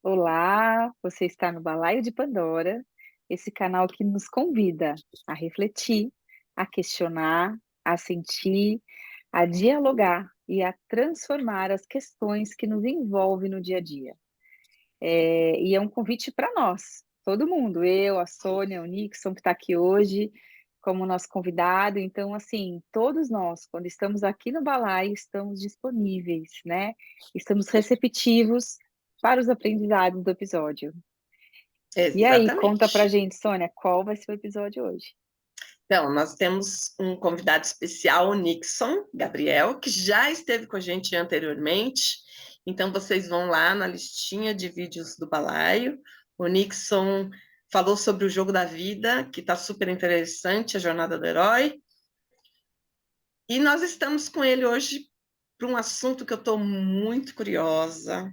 Olá, você está no Balaio de Pandora, esse canal que nos convida a refletir, a questionar, a sentir, a dialogar e a transformar as questões que nos envolvem no dia a dia. E é um convite para nós, todo mundo, eu, a Sônia, o Nixon, que está aqui hoje como nosso convidado. Então, assim, todos nós, quando estamos aqui no Balaio, estamos disponíveis, né? Estamos receptivos para os aprendizados do episódio. E aí, conta pra Exatamente. gente, Sônia, qual vai ser o episódio hoje? Então, nós temos um convidado especial, o Nixon Gabriel, que já esteve com a gente anteriormente. Então, vocês vão lá na listinha de vídeos do Balaio. O Nixon falou sobre o jogo da vida, que está super interessante, a jornada do herói. E nós estamos com ele hoje para um assunto que eu estou muito curiosa.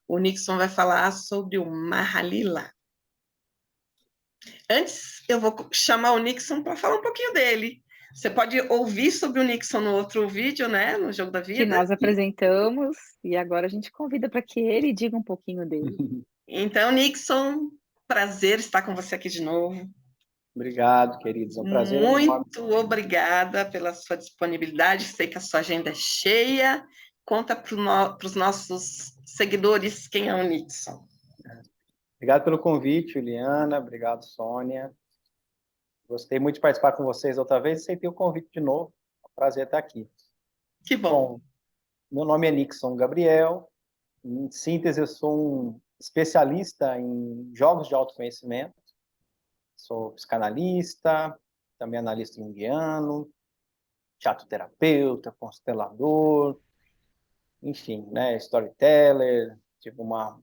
O Nixon vai falar sobre o Mahalila. Antes, eu vou chamar o Nixon para falar um pouquinho dele. Você pode ouvir sobre o Nixon no outro vídeo, né? No Jogo da Que Vida. nós apresentamos e agora a gente convida para que ele diga um pouquinho dele. Então, Nixon, prazer estar com você aqui de novo. Obrigado, queridos. É um prazer enorme. Muito obrigada pela sua disponibilidade. Sei que a sua agenda é cheia. Conta para os nossos seguidores quem é o Nixon. Obrigado pelo convite, Juliana. Obrigado, Sônia. Gostei muito de participar com vocês outra vez. Aceitei o convite de novo. É um prazer estar aqui. Que bom. Bom, meu nome é Nixon Gabriel. Em síntese, eu sou um especialista em jogos de autoconhecimento. Sou psicanalista, também analista junguiano, teatro-terapeuta, constelador, enfim, né, storyteller. Tive uma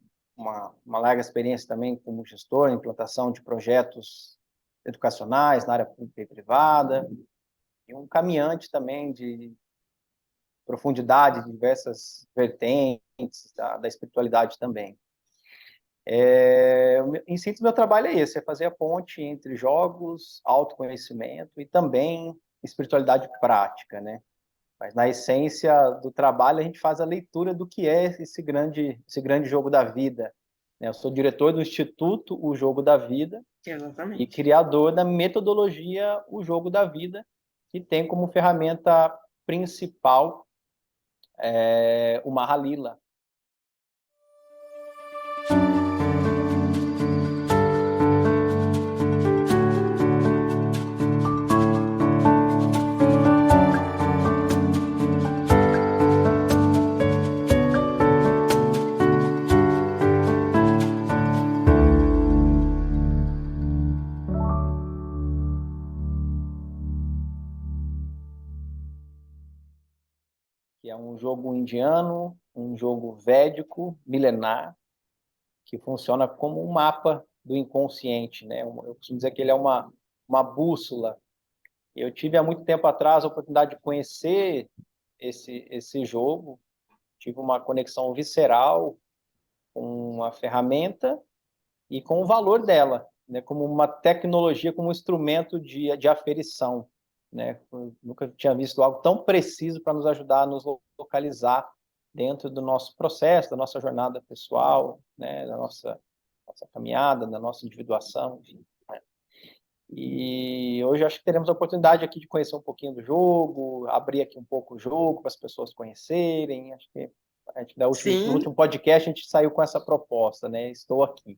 larga experiência também como gestor, em implantação de projetos educacionais na área pública e privada, e um caminhante também de profundidade de diversas vertentes da espiritualidade também. Em síntese, meu trabalho é esse, é fazer a ponte entre jogos, autoconhecimento e também espiritualidade prática, né? Mas na essência do trabalho a gente faz a leitura do que é esse grande jogo da vida. Eu sou diretor do Instituto O Jogo da Vida e Exatamente. criador da metodologia O Jogo da Vida, que tem como ferramenta principal o Mahalila. Que é um jogo indiano, um jogo védico, milenar, que funciona como um mapa do inconsciente, né? Eu costumo dizer que ele é uma bússola. Eu tive há muito tempo atrás a oportunidade de conhecer esse jogo, tive uma conexão visceral com a ferramenta e com o valor dela, né? Como uma tecnologia, como um instrumento de aferição. Né? Eu nunca tinha visto algo tão preciso para nos ajudar a nos localizar dentro do nosso processo, da nossa jornada pessoal, né? Da nossa caminhada, da nossa individuação, enfim. Né? E hoje acho que teremos a oportunidade aqui de conhecer um pouquinho do jogo, abrir aqui um pouco o jogo para as pessoas conhecerem. Acho que a gente, no Sim. último podcast a gente saiu com essa proposta, né? Estou aqui.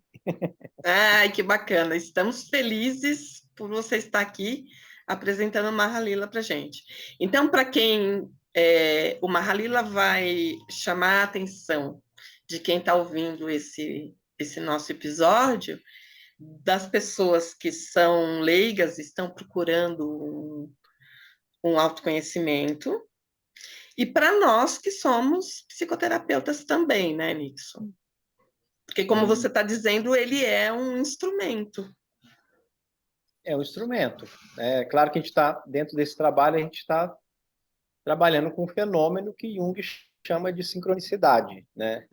Ai, que bacana. Estamos felizes por você estar aqui apresentando o Mahalila para gente. Então, para quem o Mahalila vai chamar a atenção de quem está ouvindo esse nosso episódio, das pessoas que são leigas, estão procurando um autoconhecimento, e para nós que somos psicoterapeutas também, né, Nixon? Porque, como você está dizendo, ele é um instrumento. É um instrumento. É claro que a gente está, dentro desse trabalho, a gente está trabalhando com um fenômeno que Jung chama de sincronicidade, né?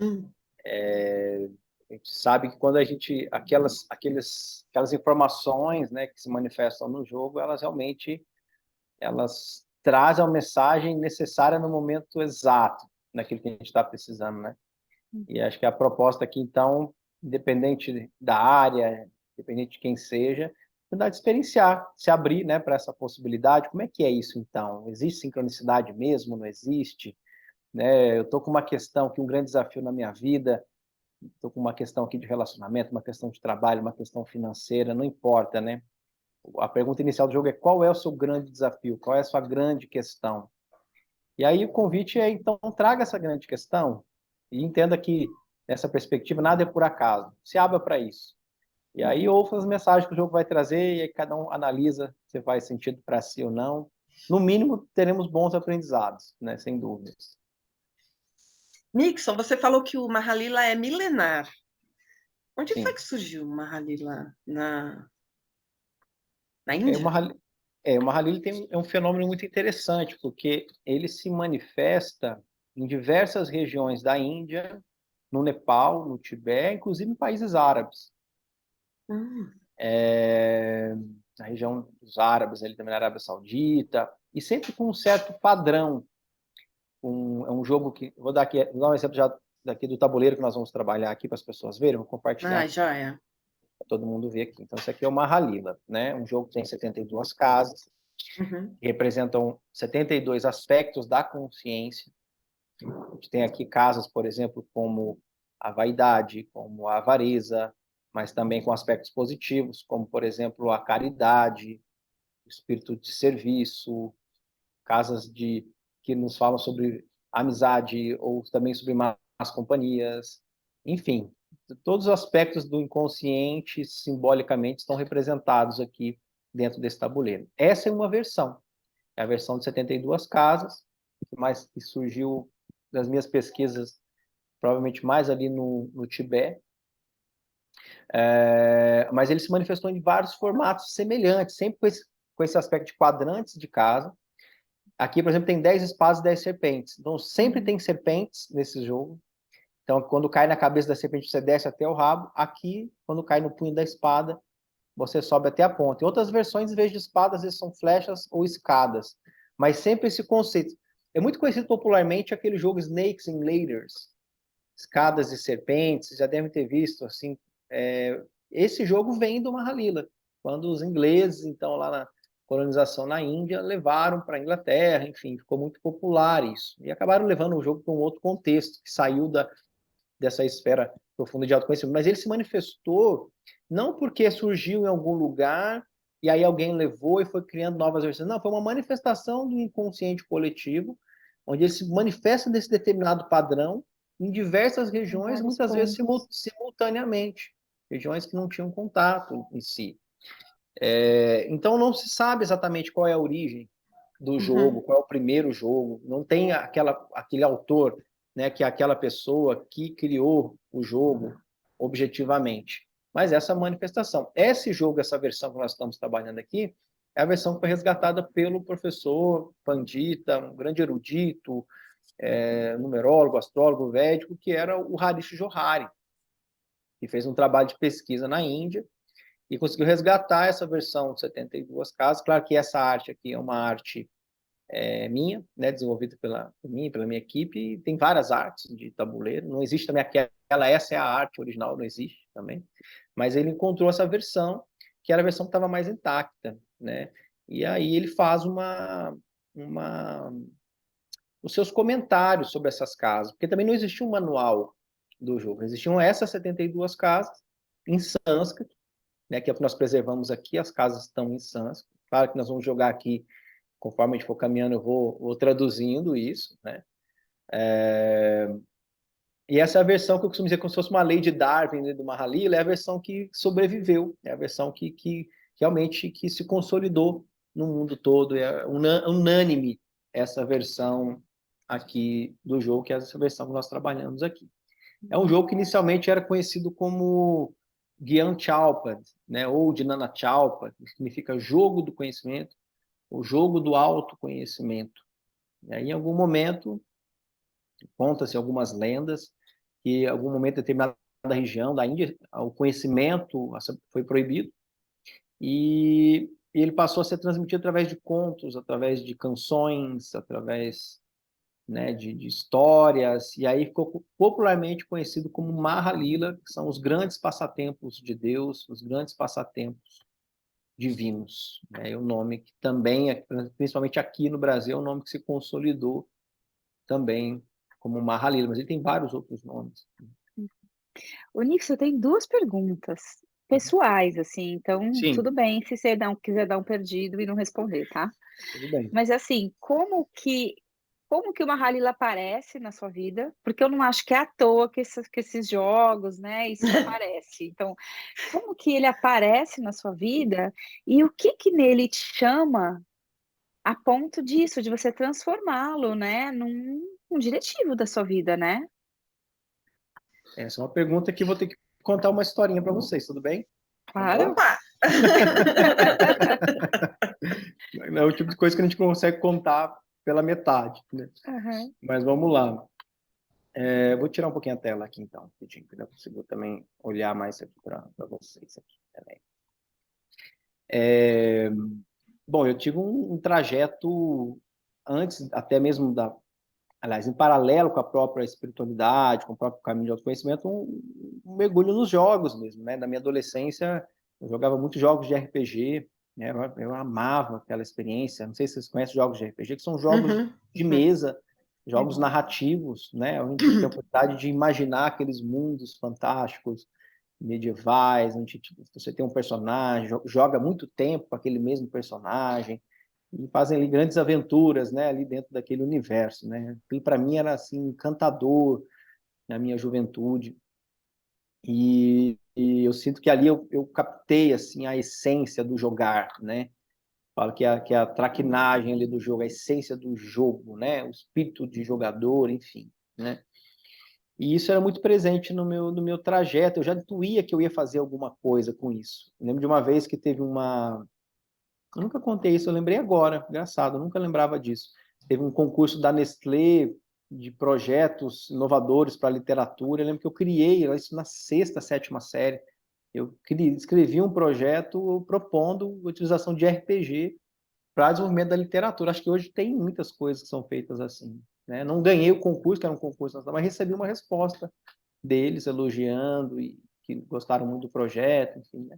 A gente sabe que quando a gente, aquelas informações, né, que se manifestam no jogo, elas realmente, elas trazem a mensagem necessária no momento exato, naquilo que a gente está precisando, né? E acho que a proposta aqui, então, independente da área, independente de quem seja, tentar experienciar, se abrir, né, para essa possibilidade. Como é que é isso, então? Existe sincronicidade mesmo? Não existe? Né? Eu estou com uma questão, que um grande desafio na minha vida, estou com uma questão aqui de relacionamento, uma questão de trabalho, uma questão financeira, não importa, né? A pergunta inicial do jogo é: qual é o seu grande desafio? Qual é a sua grande questão? E aí o convite é, então, traga essa grande questão e entenda que, nessa perspectiva, nada é por acaso. Se abra para isso. E aí ouça as mensagens que o jogo vai trazer e aí cada um analisa se faz sentido para si ou não. No mínimo, teremos bons aprendizados, né? Sem dúvidas. Nixon, você falou que o Mahalila é milenar. Onde foi Sim. que surgiu o Mahalila? Na É uma, Índia? o Mahalil é um fenômeno muito interessante, porque ele se manifesta em diversas regiões da Índia, no Nepal, no Tibete, inclusive em países árabes. Hum. Na região dos árabes, ali também na Arábia Saudita, e sempre com um certo padrão. É um jogo que... Vou dar um exemplo já daqui do tabuleiro que nós vamos trabalhar aqui para as pessoas verem, vou compartilhar Joia. para todo mundo ver aqui. Então, isso aqui é o Mahalila, né? Um jogo que tem 72 casas, Uhum. que representam 72 aspectos da consciência. A gente tem aqui casas, por exemplo, como a vaidade, como a avareza, mas também com aspectos positivos, como, por exemplo, a caridade, o espírito de serviço, casas que nos falam sobre amizade ou também sobre más companhias. Enfim, todos os aspectos do inconsciente, simbolicamente, estão representados aqui dentro desse tabuleiro. Essa é uma versão. É a versão de 72 casas, que surgiu das minhas pesquisas, provavelmente mais ali no Tibete. Mas ele se manifestou em vários formatos semelhantes, sempre com esse aspecto de quadrantes de casa. Aqui, por exemplo, tem 10 espadas e 10 serpentes. Então, sempre tem serpentes nesse jogo. Então, quando cai na cabeça da serpente, você desce até o rabo. Aqui, quando cai no punho da espada, você sobe até a ponta. Em outras versões, em vez de espadas, às vezes são flechas ou escadas. Mas sempre esse conceito. É muito conhecido popularmente aquele jogo Snakes and Ladders. Escadas e serpentes, vocês já devem ter visto. Assim, esse jogo vem do Mahalila. Quando os ingleses, então, lá na colonização na Índia, levaram para a Inglaterra, enfim, ficou muito popular isso. E acabaram levando o jogo para um outro contexto, que saiu dessa esfera profunda de autoconhecimento. Mas ele se manifestou não porque surgiu em algum lugar e aí alguém levou e foi criando novas versões. Não, foi uma manifestação do inconsciente coletivo, onde ele se manifesta desse determinado padrão em diversas regiões, muitas vezes simultaneamente. Regiões que não tinham contato em si. Então, não se sabe exatamente qual é a origem do jogo, qual é o primeiro jogo. Não tem aquele autor, né, que é aquela pessoa que criou o jogo objetivamente. Mas essa manifestação. Esse jogo, essa versão que nós estamos trabalhando aqui, é a versão que foi resgatada pelo professor Pandita, um grande erudito, numerólogo, astrólogo, védico, que era o Harish Johari, que fez um trabalho de pesquisa na Índia e conseguiu resgatar essa versão de 72 casas. Claro que essa arte aqui é uma arte minha, né, desenvolvida por mim, pela minha equipe, e tem várias artes de tabuleiro. Não existe também essa é a arte original, não existe também. Mas ele encontrou essa versão, que era a versão que estava mais intacta, né? E aí ele faz os seus comentários sobre essas casas, porque também não existia um manual do jogo, existiam essas 72 casas em sânscrito, né, que é o que nós preservamos aqui, as casas estão em sânscrito. Claro que nós vamos jogar aqui, conforme a gente for caminhando, eu vou traduzindo isso, né? E essa é a versão que eu costumo dizer como se fosse uma lei de Darwin, né, do Mahalila, é a versão que sobreviveu, é a versão que realmente que se consolidou no mundo todo, é unânime essa versão aqui do jogo, que é essa versão que nós trabalhamos aqui. É um jogo que inicialmente era conhecido como Gyan Chalpad, né, ou Jnana Chalpad, que significa jogo do conhecimento, o jogo do autoconhecimento. E aí, em algum momento, conta-se algumas lendas que, em algum momento, determinada região da Índia, o conhecimento foi proibido e ele passou a ser transmitido através de contos, através de canções, através né, de histórias, e aí ficou popularmente conhecido como Mahalila, que são os grandes passatempos de Deus, os grandes passatempos divinos. É o nome que também, principalmente aqui no Brasil, é um nome que se consolidou também como Mahalila, mas ele tem vários outros nomes. O Nix, eu tenho duas perguntas pessoais, assim, então Sim, tudo bem se você quiser dar um perdido e não responder, tá? tudo bem. Mas assim, como que o Mahalila aparece na sua vida? Porque eu não acho que é à toa que esses jogos, né, isso aparece. Então, como que ele aparece na sua vida e o que que nele te chama a ponto disso, de você transformá-lo, né, num diretivo da sua vida, né? Essa é uma pergunta que eu vou ter que contar uma historinha para vocês, tudo bem? Vamos lá? Claro. Opa! Não é o tipo de coisa que a gente consegue contar pela metade, né? Aham. Mas vamos lá. Vou tirar um pouquinho a tela aqui, então, rapidinho, para eu conseguir também olhar mais aqui para vocês aqui também. Bom, eu tive um trajeto antes, até mesmo aliás, em paralelo com a própria espiritualidade, com o próprio caminho de autoconhecimento, um mergulho nos jogos mesmo, né? Na minha adolescência, eu jogava muitos jogos de RPG, né? Eu amava aquela experiência. Não sei se vocês conhecem jogos de RPG, que são jogos Uhum, de uhum. mesa, jogos narrativos, né? Onde a gente tem a oportunidade de imaginar aqueles mundos fantásticos, medievais, onde tipo, você tem um personagem, joga muito tempo com aquele mesmo personagem, e fazem ali grandes aventuras, né, ali dentro daquele universo, né? Aquilo para mim era assim encantador na minha juventude, e eu sinto que ali eu captei assim a essência do jogar, né? Falo que a traquinagem ali do jogo, a essência do jogo, né? O espírito de jogador, enfim, né? E isso era muito presente no meu trajeto. Eu já intuía que eu ia fazer alguma coisa com isso. Eu lembro de uma vez que teve uma. Eu nunca contei isso, eu lembrei agora. Engraçado, eu nunca lembrava disso. Teve um concurso da Nestlé de projetos inovadores para a literatura. Eu lembro que eu criei isso na sexta, sétima série. Eu escrevi um projeto propondo a utilização de RPG para desenvolvimento da literatura. Acho que hoje tem muitas coisas que são feitas assim, né? Não ganhei o concurso, que era um concurso, mas recebi uma resposta deles elogiando e que gostaram muito do projeto, enfim, né?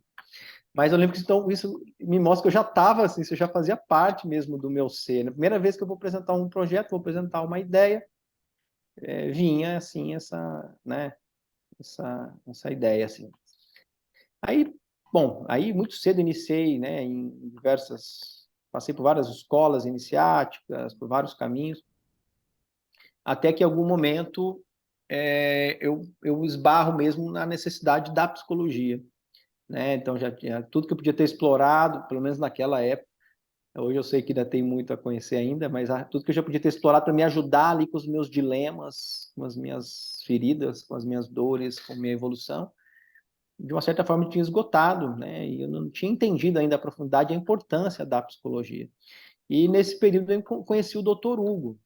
Mas eu lembro que então, isso me mostra que eu já estava assim, isso já fazia parte mesmo do meu ser. Na primeira vez que eu vou apresentar um projeto, vou apresentar uma ideia, vinha assim né, essa ideia assim. Aí, bom, aí muito cedo iniciei, né, em passei por várias escolas iniciáticas, por vários caminhos, até que em algum momento eu esbarro mesmo na necessidade da psicologia, né? Então já tinha tudo que eu podia ter explorado, pelo menos naquela época. Hoje eu sei que ainda tem muito a conhecer ainda, mas tudo que eu já podia ter explorado para me ajudar ali com os meus dilemas, com as minhas feridas, com as minhas dores, com a minha evolução, de uma certa forma eu tinha esgotado, né? E eu não tinha entendido ainda a profundidade e a importância da psicologia. E nesse período eu conheci o Dr. Hugo.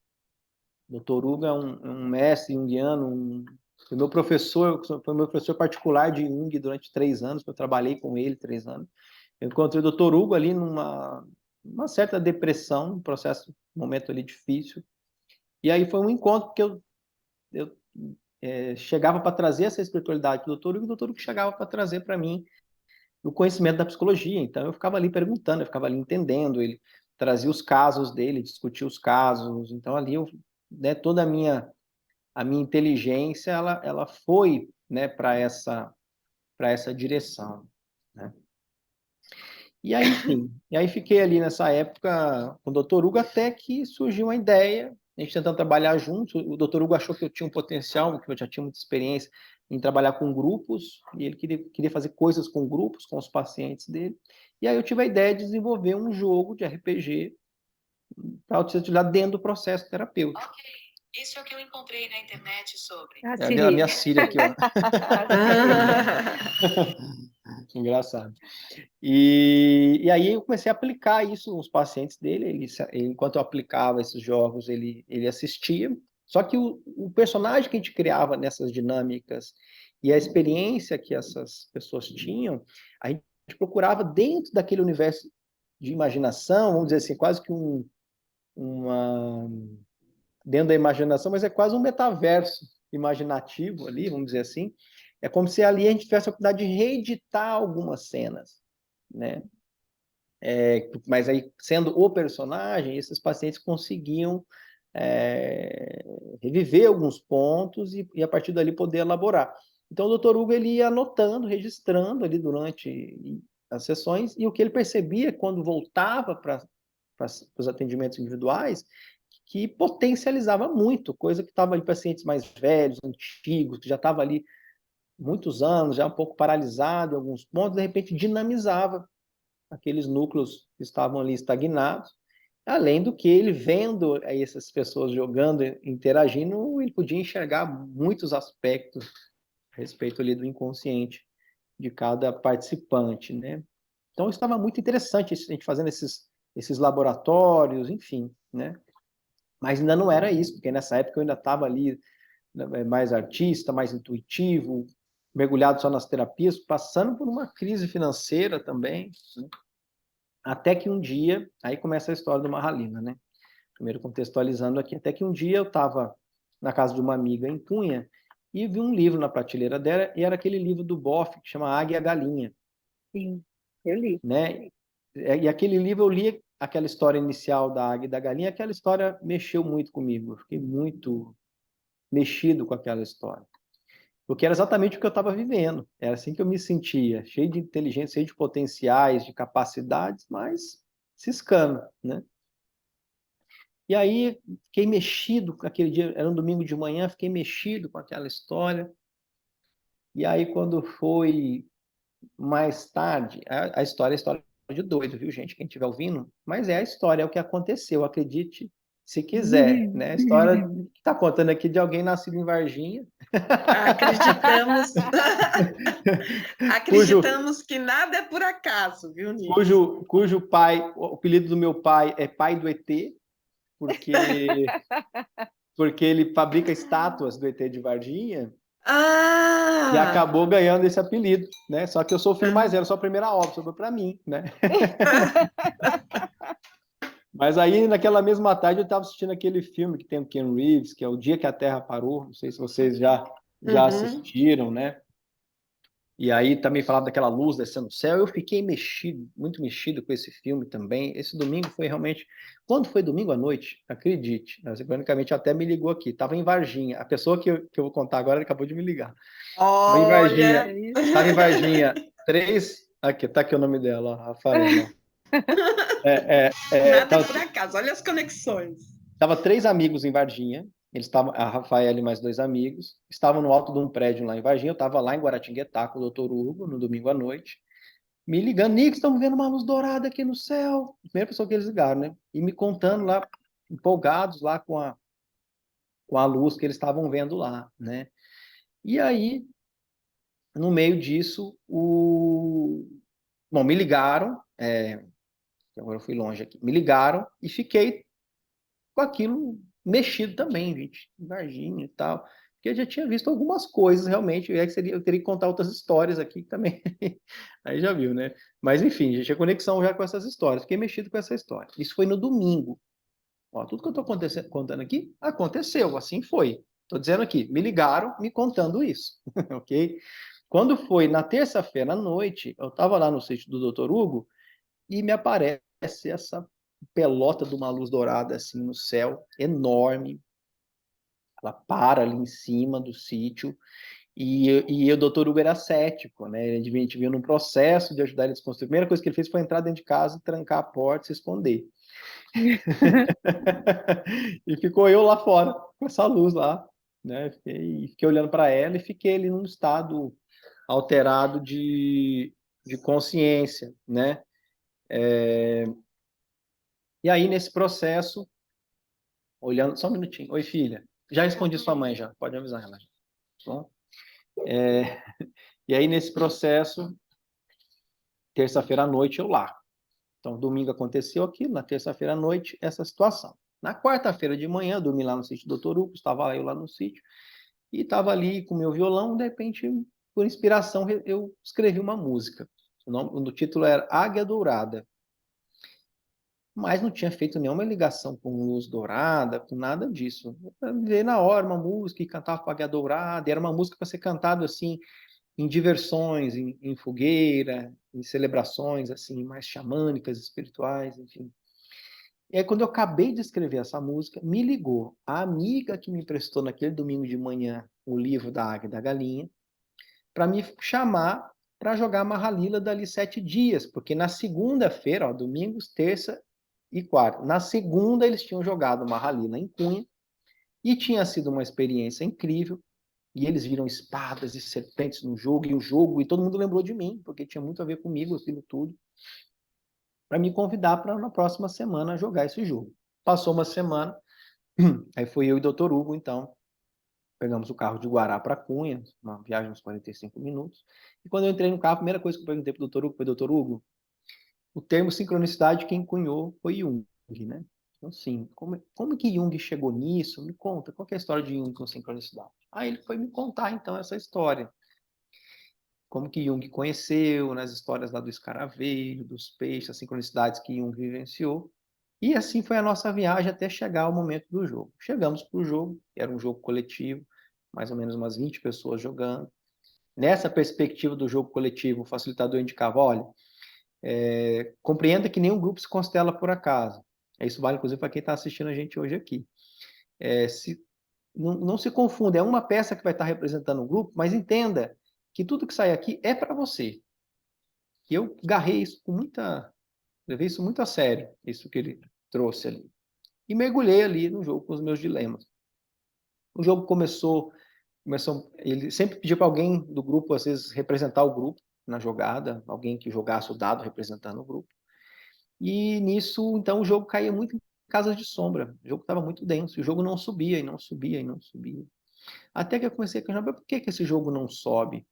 O Dr. Hugo é um mestre junguiano, foi meu professor particular de Jung durante 3 anos, eu trabalhei com ele 3 anos. Eu encontrei o Dr. Hugo ali numa certa depressão, um processo, um momento ali difícil. E aí foi um encontro que eu chegava para trazer essa espiritualidade para o Dr. Hugo, e o Dr. Hugo chegava para trazer para mim o conhecimento da psicologia. Então eu ficava ali perguntando, eu ficava ali entendendo, ele trazia os casos dele, discutia os casos. Então ali né, toda a minha inteligência ela foi, né, para essa direção, né? E aí, enfim, e aí fiquei ali nessa época com o Dr. Hugo até que surgiu uma ideia, a gente tentando trabalhar junto. O Dr. Hugo achou que eu tinha um potencial, que eu já tinha muita experiência em trabalhar com grupos, e ele queria fazer coisas com grupos, com os pacientes dele. E aí eu tive a ideia de desenvolver um jogo de RPG para utilizar dentro do processo terapêutico. Ok, isso é o que eu encontrei na internet sobre. A É a minha Siri. Siri aqui, ó. Engraçado. E aí eu comecei a aplicar isso nos pacientes dele. Enquanto eu aplicava esses jogos, ele assistia. Só que o personagem que a gente criava nessas dinâmicas e a experiência que essas pessoas tinham, a gente procurava dentro daquele universo de imaginação, vamos dizer assim, quase que uma dentro da imaginação, mas é quase um metaverso imaginativo ali, vamos dizer assim. É como se ali a gente tivesse a oportunidade de reeditar algumas cenas, né? Mas aí, sendo o personagem, esses pacientes conseguiam reviver alguns pontos e a partir dali poder elaborar. Então, o Dr. Hugo ele ia anotando, registrando ali durante as sessões, e o que ele percebia quando voltava para os atendimentos individuais, que potencializava muito, coisa que estava em pacientes mais velhos, antigos, que já estava ali muitos anos, já um pouco paralisado em alguns pontos, de repente dinamizava aqueles núcleos que estavam ali estagnados, além do que ele vendo essas pessoas jogando, interagindo, ele podia enxergar muitos aspectos a respeito ali do inconsciente de cada participante, né? Então estava muito interessante a gente fazendo esses laboratórios, enfim, né? Mas ainda não era isso, porque nessa época eu ainda estava ali mais artista, mais intuitivo, mergulhado só nas terapias, passando por uma crise financeira também, né? Até que um dia, aí começa a história do Mahalila, né? Primeiro contextualizando aqui, até que um dia eu estava na casa de uma amiga em Cunha e vi um livro na prateleira dela, e era aquele livro do Boff, que chama Águia e a Galinha, Sim, eu li. né? E aquele livro eu li aquela história inicial da Águia e da Galinha, aquela história mexeu muito comigo, eu fiquei muito mexido com aquela história. Porque era exatamente o que eu estava vivendo. Era assim que eu me sentia, cheio de inteligência, cheio de potenciais, de capacidades, mas ciscando, né? E aí fiquei mexido com aquele dia, era um domingo de manhã, fiquei mexido com aquela história. E aí quando foi mais tarde, a história é história de doido, viu, gente? Quem estiver ouvindo, mas é a história, é o que aconteceu, acredite se quiser, né? A história que está contando aqui de alguém nascido em Varginha. Acreditamos, cujo, acreditamos que nada é por acaso, viu, Nix? cujo pai, o apelido do meu pai é pai do ET, porque ele fabrica estátuas do ET de Varginha e Ah! acabou ganhando esse apelido, né? Só que eu sou o filho mais velho, sou a primeira obra, sobrou para mim, né? Mas aí, naquela mesma tarde, eu estava assistindo aquele filme que tem o Ken Reeves, que é O Dia que a Terra Parou, não sei se vocês já assistiram, né? E aí também falava daquela luz descendo do céu. Eu fiquei mexido, muito mexido com esse filme também. Esse domingo foi realmente... Quando foi domingo à noite, acredite, ironicamente até me ligou aqui. Estava em Varginha. A pessoa que eu vou contar agora acabou de me ligar. Estava em Varginha. Olha! Estava em Varginha. Aqui, tá aqui o nome dela, ó, Rafaela. Nada é por acaso, olha as conexões. Tava 3 amigos em Varginha. Eles estavam, a Rafaela e mais 2 amigos, estavam no alto de um prédio lá em Varginha. Eu estava lá em Guaratinguetá com o Dr. Hugo no domingo à noite, me ligando, Nick, estamos vendo uma luz dourada aqui no céu. Primeira pessoa que eles ligaram, né? E me contando lá, empolgados lá com a luz que eles estavam vendo lá, né? E aí, no meio disso, bom, me ligaram, agora eu fui longe aqui, me ligaram e fiquei com aquilo mexido também, gente, Varginha e tal, porque eu já tinha visto algumas coisas realmente, e aí eu teria que contar outras histórias aqui também, aí já viu, né? Mas enfim, já tinha conexão já com essas histórias, fiquei mexido com essa história. Isso foi no domingo. Ó, tudo que eu estou contando aqui, aconteceu, assim foi. Estou dizendo aqui, me ligaram me contando isso, ok? Quando foi na terça-feira à noite, eu estava lá no sítio do Dr. Hugo, e me aparece essa pelota de uma luz dourada assim no céu, enorme. Ela para ali em cima do sítio e o doutor Hugo era cético, né? A gente vinha num processo de ajudar ele a desconstruir. A primeira coisa que ele fez foi entrar dentro de casa, trancar a porta e se esconder. E ficou eu lá fora, com essa luz lá, né? Fiquei olhando para ela e fiquei ali num estado alterado de consciência, né? E aí, nesse processo, olhando, só um minutinho. Oi, filha. Já respondi sua mãe, já. Pode avisar ela. Bom, e aí, nesse processo, terça-feira à noite, eu lá. Então, domingo aconteceu aquilo, na terça-feira à noite, essa situação. Na quarta-feira de manhã, eu dormi lá no sítio do Dr. Hugo, estava eu lá no sítio, e estava ali com o meu violão, de repente, por inspiração, eu escrevi uma música. O título era Águia Dourada. mas não tinha feito nenhuma ligação com luz dourada, com nada disso. Eu veio na hora uma música e cantava Pagué Dourada, e era uma música para ser cantada assim, em diversões, em fogueira, em celebrações assim mais xamânicas, espirituais, enfim. E aí, quando eu acabei de escrever essa música, me ligou a amiga que me emprestou naquele domingo de manhã o livro da Águia e da Galinha, para me chamar para jogar Mahalila dali 7 dias, porque na segunda-feira, ó, domingos, terça e quarta, na segunda eles tinham jogado Mahalila em Cunha, e tinha sido uma experiência incrível, e eles viram espadas e serpentes no jogo, e todo mundo lembrou de mim, porque tinha muito a ver comigo aquilo tudo, para me convidar para na próxima semana jogar esse jogo. Passou uma semana, aí fui eu e o Dr. Hugo, então, pegamos o carro de Guará para Cunha, uma viagem de uns 45 minutos, e quando eu entrei no carro, a primeira coisa que eu perguntei para o Dr. Hugo foi: Dr. Hugo, o termo sincronicidade quem cunhou foi Jung, né? Então, assim, como que Jung chegou nisso? Me conta, qual que é a história de Jung com sincronicidade? Aí ele foi me contar, então, essa história. Como que Jung conheceu, nas histórias lá do escaravelho, dos peixes, as sincronicidades que Jung vivenciou. E assim foi a nossa viagem até chegar ao momento do jogo. Chegamos para o jogo, era um jogo coletivo, mais ou menos umas 20 pessoas jogando. Nessa perspectiva do jogo coletivo, o facilitador indicava: olha, compreenda que nenhum grupo se constela por acaso. Isso vale, inclusive, para quem está assistindo a gente hoje aqui. Não se confunda, é uma peça que vai estar representando um grupo, mas entenda que tudo que sai aqui é para você. E eu garrei isso levei isso muito a sério, isso que ele trouxe ali. E mergulhei ali no jogo com os meus dilemas. O jogo começou, ele sempre pedia para alguém do grupo, às vezes, representar o grupo na jogada, alguém que jogasse o dado representando o grupo. E nisso, então, o jogo caía muito em casas de sombra. O jogo estava muito denso, o jogo não subia, e não subia, e não subia. Até que eu comecei a questionar: por que esse jogo não sobe?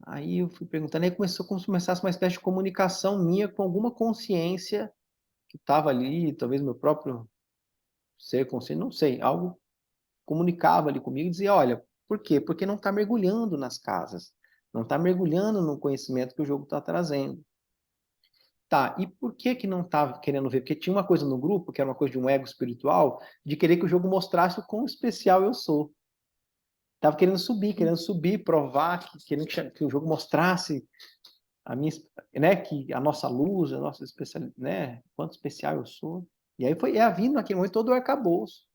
Aí eu fui perguntando, aí começou como se começasse uma espécie de comunicação minha com alguma consciência que estava ali, talvez meu próprio ser consciente, não sei, algo comunicava ali comigo e dizia: olha, por quê? Porque não está mergulhando nas casas, não está mergulhando no conhecimento que o jogo está trazendo. Tá, e por que não estava querendo ver? Porque tinha uma coisa no grupo, que era uma coisa de um ego espiritual, de querer que o jogo mostrasse o quão especial eu sou. Estava querendo subir, provar, querendo que o jogo mostrasse a minha, né, que a nossa luz, a nossa especialidade, né, quanto especial eu sou. E aí foi vindo naquele momento todo o arcabouço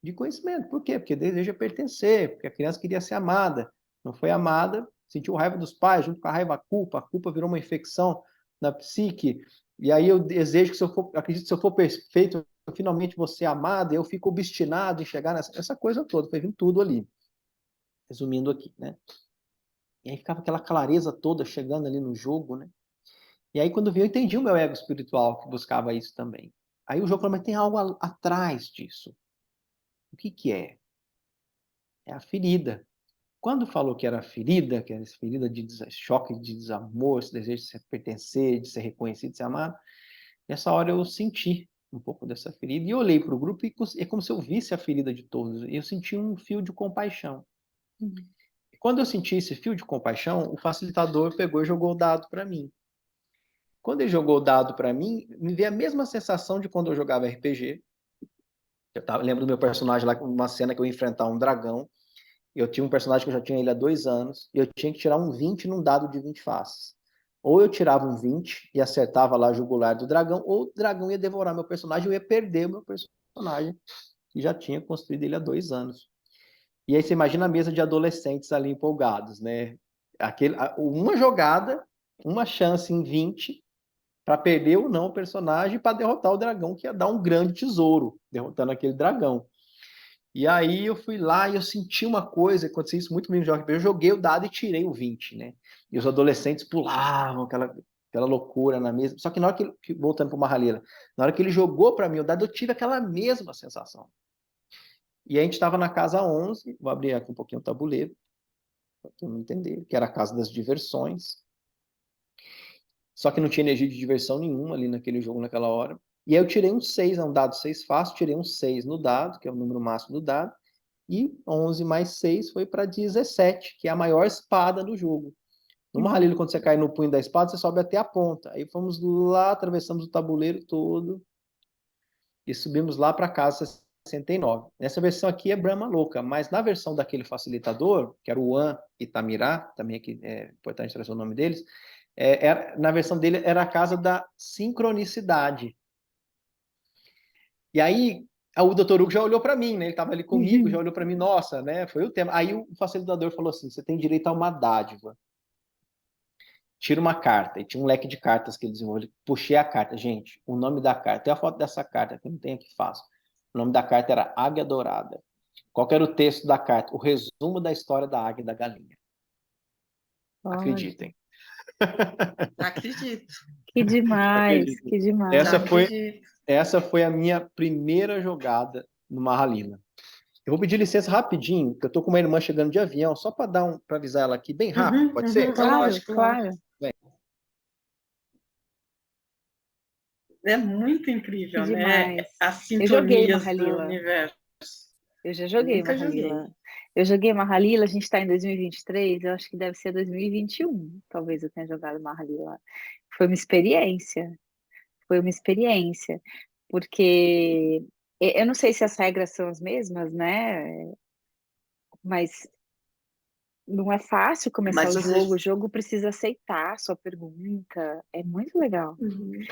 de conhecimento. Por quê? Porque deseja pertencer, porque a criança queria ser amada, não foi amada, sentiu raiva dos pais, junto com a raiva a culpa virou uma infecção na psique, e aí eu desejo que acredito que se eu for perfeito, eu finalmente vou ser amada, e eu fico obstinado em chegar nessa coisa toda, foi vindo tudo ali. Resumindo aqui, né? E aí ficava aquela clareza toda chegando ali no jogo, né? E aí, quando vi, eu entendi o meu ego espiritual que buscava isso também. Aí o jogo falou: mas tem algo atrás disso. O que que é? É a ferida. Quando falou que era ferida, que era essa ferida de choque, de desamor, esse desejo de se pertencer, de ser reconhecido, de ser amado, nessa hora eu senti um pouco dessa ferida e olhei para o grupo e é como se eu visse a ferida de todos. E eu senti um fio de compaixão. E quando eu senti esse fio de compaixão, o facilitador pegou e jogou o dado para mim. Quando ele jogou o dado para mim, me veio a mesma sensação de quando eu jogava RPG. Lembro do meu personagem lá, uma cena que eu ia enfrentar um dragão. Eu tinha um personagem que eu já tinha ele há 2 anos, e eu tinha que tirar um 20 num dado de 20 faces. Ou eu tirava um 20 e acertava lá a jugular do dragão, ou o dragão ia devorar meu personagem, eu ia perder o meu personagem, que já tinha construído ele há 2 anos. E aí você imagina a mesa de adolescentes ali empolgados, né? Uma jogada, uma chance em 20 para perder ou não o personagem, para derrotar o dragão, que ia dar um grande tesouro, derrotando aquele dragão. E aí eu fui lá e eu senti uma coisa, aconteceu isso muito comigo no jogo, eu joguei o dado e tirei o 20, né? E os adolescentes pulavam, aquela loucura na mesa. Só que na hora voltando para o Mahalila, na hora que ele jogou para mim o dado, eu tive aquela mesma sensação. E a gente estava na casa 11, vou abrir aqui um pouquinho o tabuleiro, para todo mundo entender, que era a casa das diversões. Só que não tinha energia de diversão nenhuma ali naquele jogo naquela hora. E aí eu tirei um 6, é um dado 6 fácil, tirei um 6 no dado, que é o número máximo do dado, e 11 mais 6 foi para 17, que é a maior espada do jogo. No Mahalila, quando você cai no punho da espada, você sobe até a ponta. Aí fomos lá, atravessamos o tabuleiro todo e subimos lá para casa 69. Nessa versão aqui é Brahma Louca, mas na versão daquele facilitador, que era o An Itamirá, também aqui é importante trazer o nome deles, na versão dele era a casa da sincronicidade. E aí o Dr. Hugo já olhou para mim, né? Ele estava ali comigo, já olhou para mim, nossa, né? Foi o tema. Aí o facilitador falou assim: você tem direito a uma dádiva. Tira uma carta. E tinha um leque de cartas que ele desenvolveu. Puxei a carta. Gente, o nome da carta, tem a foto dessa carta, que não tem aqui fácil. O nome da carta era Águia Dourada. Qual que era o texto da carta? O resumo da história da águia e da galinha. Acreditem. Acredito. Que demais, que demais. Essa foi a minha primeira jogada no Mahalila. Eu vou pedir licença rapidinho, porque eu estou com uma irmã chegando de avião, só para avisar ela aqui bem rápido, pode ser? Claro, Lógico, claro. Bem. É muito incrível, Que né? demais. As Eu joguei sintonias do Mahalila. universo. Eu já joguei Nunca Mahalila. Eu joguei Mahalila, a gente está em 2023, eu acho que deve ser 2021. Talvez eu tenha jogado Mahalila. Foi uma experiência. Foi uma experiência. Porque eu não sei se as regras são as mesmas, né? Mas não é fácil começar Mas o você... jogo precisa aceitar a sua pergunta. É muito legal. Uhum.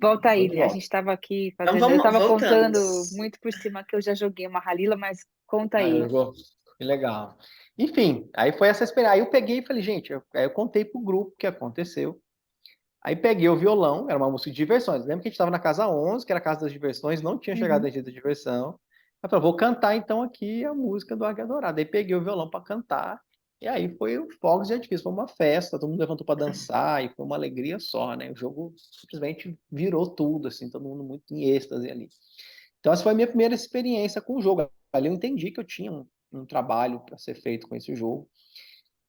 Volta aí, Vamos a gente estava aqui Então fazendo. Eu estava contando voltamos. muito por cima que eu já joguei uma Halila, mas conta aí. Que legal. Enfim, aí foi essa experiência. Aí eu peguei e falei, gente, aí eu contei pro grupo o que aconteceu. Aí peguei o violão, era uma música de diversões. Lembra que a gente estava na casa 11, que era a casa das diversões, não tinha chegado a gente da diversão. Eu falei, vou cantar então aqui a música do Águia Dourada. Aí peguei o violão para cantar. E aí foi o fogos de artifício, foi uma festa, todo mundo levantou para dançar e foi uma alegria só, né? O jogo simplesmente virou tudo, assim, todo mundo muito em êxtase ali. Então essa foi a minha primeira experiência com o jogo. Ali eu entendi que eu tinha um trabalho para ser feito com esse jogo.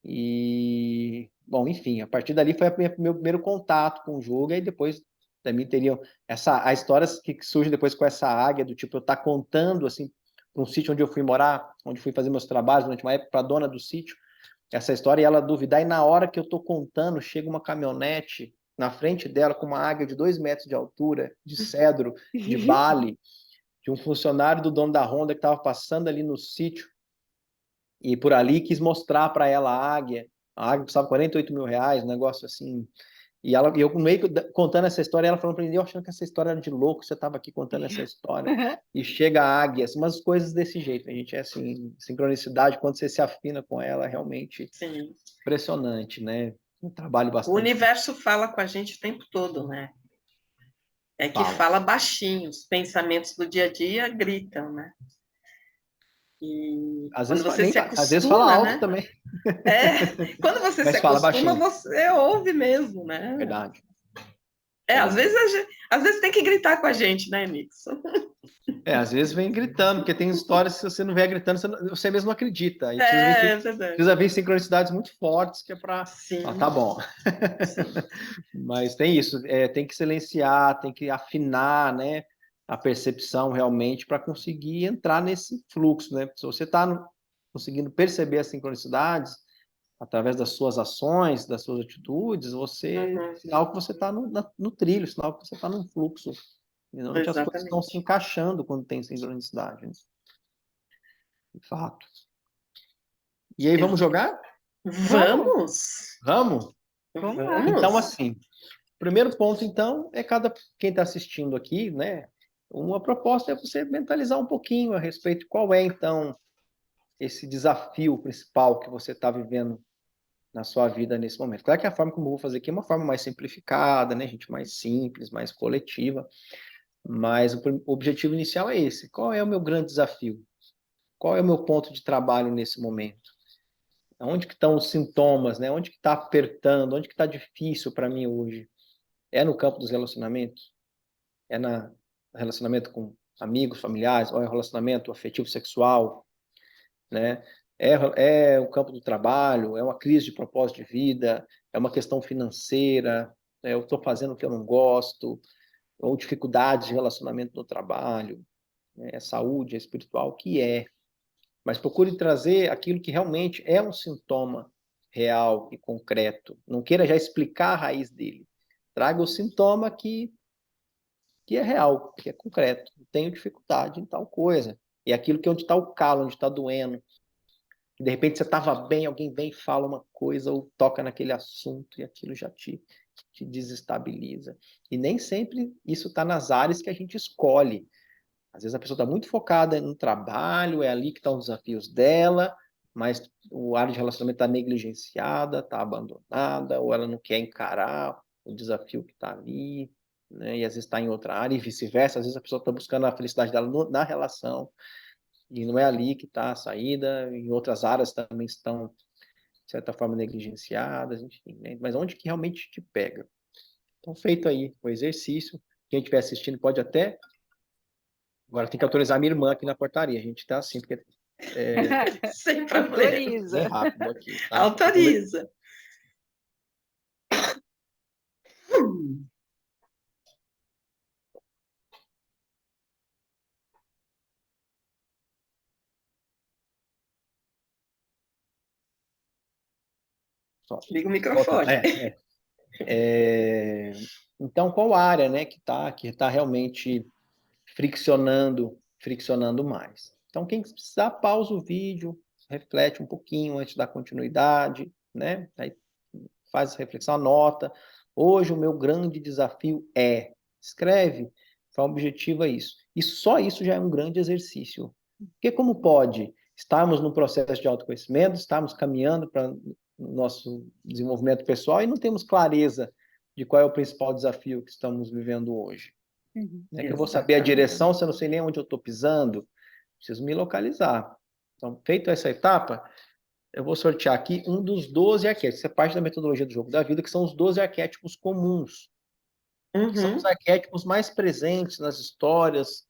E, bom, enfim, a partir dali foi meu primeiro contato com o jogo, e depois também teriam a história que surge depois com essa águia, do tipo, eu estar contando, assim, para um sítio onde eu fui morar, onde fui fazer meus trabalhos durante uma época, para a dona do sítio, essa história, e ela duvidar, e na hora que eu estou contando, chega uma caminhonete na frente dela com uma águia de 2 metros de altura, de cedro, de Bali, de um funcionário do dono da Honda que estava passando ali no sítio, e por ali quis mostrar para ela a águia custava 48 mil reais, um negócio assim. E eu meio que contando essa história, ela falando para mim, eu achando que essa história era de louco, você estava aqui contando essa história. E chega a águia, assim, umas coisas desse jeito. A gente é assim, sincronicidade, quando você se afina com ela, é realmente impressionante, né? Um trabalho bastante. O universo fala com a gente o tempo todo, né? É que fala baixinho, os pensamentos do dia a dia gritam, né? E às quando vezes, você se acostuma, às vezes fala alto, né? Também. Quando você mas se acostuma, você ouve mesmo, né? Verdade. Às vezes tem que gritar com a gente, né, Nixon? Às vezes vem gritando, porque tem histórias que você não vê gritando, você mesmo acredita. E precisa vir sincronicidades muito fortes, que é para... tá bom. Mas tem isso, tem que silenciar, tem que afinar, né, a percepção realmente para conseguir entrar nesse fluxo, né? Se você está conseguindo perceber as sincronicidades através das suas ações, das suas atitudes, sinal que você está no trilho, sinal que você está num fluxo. Normalmente as coisas estão se encaixando quando tem sincronicidade. Né? De fato. E aí, vamos jogar? Vamos! Vamos! Então, assim, o primeiro ponto, então, é quem está assistindo aqui, né? Uma proposta é você mentalizar um pouquinho a respeito de qual é, então, esse desafio principal que você está vivendo na sua vida nesse momento. Claro que a forma como eu vou fazer aqui é uma forma mais simplificada, né, gente? Mais simples, mais coletiva. Mas o objetivo inicial é esse. Qual é o meu grande desafio? Qual é o meu ponto de trabalho nesse momento? Onde que estão os sintomas, né? Onde que está apertando? Onde que está difícil para mim hoje? É no campo dos relacionamentos? É no relacionamento com amigos, familiares? Ou é um relacionamento afetivo sexual? Né? É o campo do trabalho? É uma crise de propósito de vida? É uma questão financeira? Eu estou fazendo o que eu não gosto? Ou dificuldades de relacionamento no trabalho? É saúde, é espiritual? O que é? Mas procure trazer aquilo que realmente é um sintoma real e concreto. Não queira já explicar a raiz dele. Traga o sintoma que é real, que é concreto. Tenho dificuldade em tal coisa. E aquilo que é onde está o calo, onde está doendo. De repente você estava bem, alguém vem e fala uma coisa ou toca naquele assunto e aquilo já te desestabiliza. E nem sempre isso está nas áreas que a gente escolhe. Às vezes a pessoa está muito focada no trabalho, é ali que estão os desafios dela, mas o área de relacionamento está negligenciada, está abandonada, ou ela não quer encarar o desafio que está ali, né? E às vezes está em outra área, e vice-versa. Às vezes a pessoa está buscando a felicidade dela na relação, e não é ali que está a saída, em outras áreas também estão, de certa forma, negligenciadas, enfim, né? Mas onde que realmente te pega? Então, feito aí o exercício, quem estiver assistindo pode até... Agora tem que autorizar a minha irmã aqui na portaria, a gente está assim, porque... Sem problema. Bem Autoriza. rápido aqui, tá? Autoriza. Só. Liga o microfone. Então, qual área, né, que tá realmente friccionando mais? Então, quem precisar, pausa o vídeo, reflete um pouquinho antes da continuidade, né? Aí faz essa reflexão, anota. Hoje o meu grande desafio é... Escreve, faz objetivo é isso. E só isso já é um grande exercício. Porque como pode estarmos no processo de autoconhecimento, estarmos caminhando para o nosso desenvolvimento pessoal e não temos clareza de qual é o principal desafio que estamos vivendo hoje? É que eu vou saber a direção se eu não sei nem onde eu estou pisando? Preciso me localizar. Então, feito essa etapa, eu vou sortear aqui um dos 12 arquétipos. Isso é parte da metodologia do jogo da vida, que são os 12 arquétipos comuns. Que são os arquétipos mais presentes nas histórias,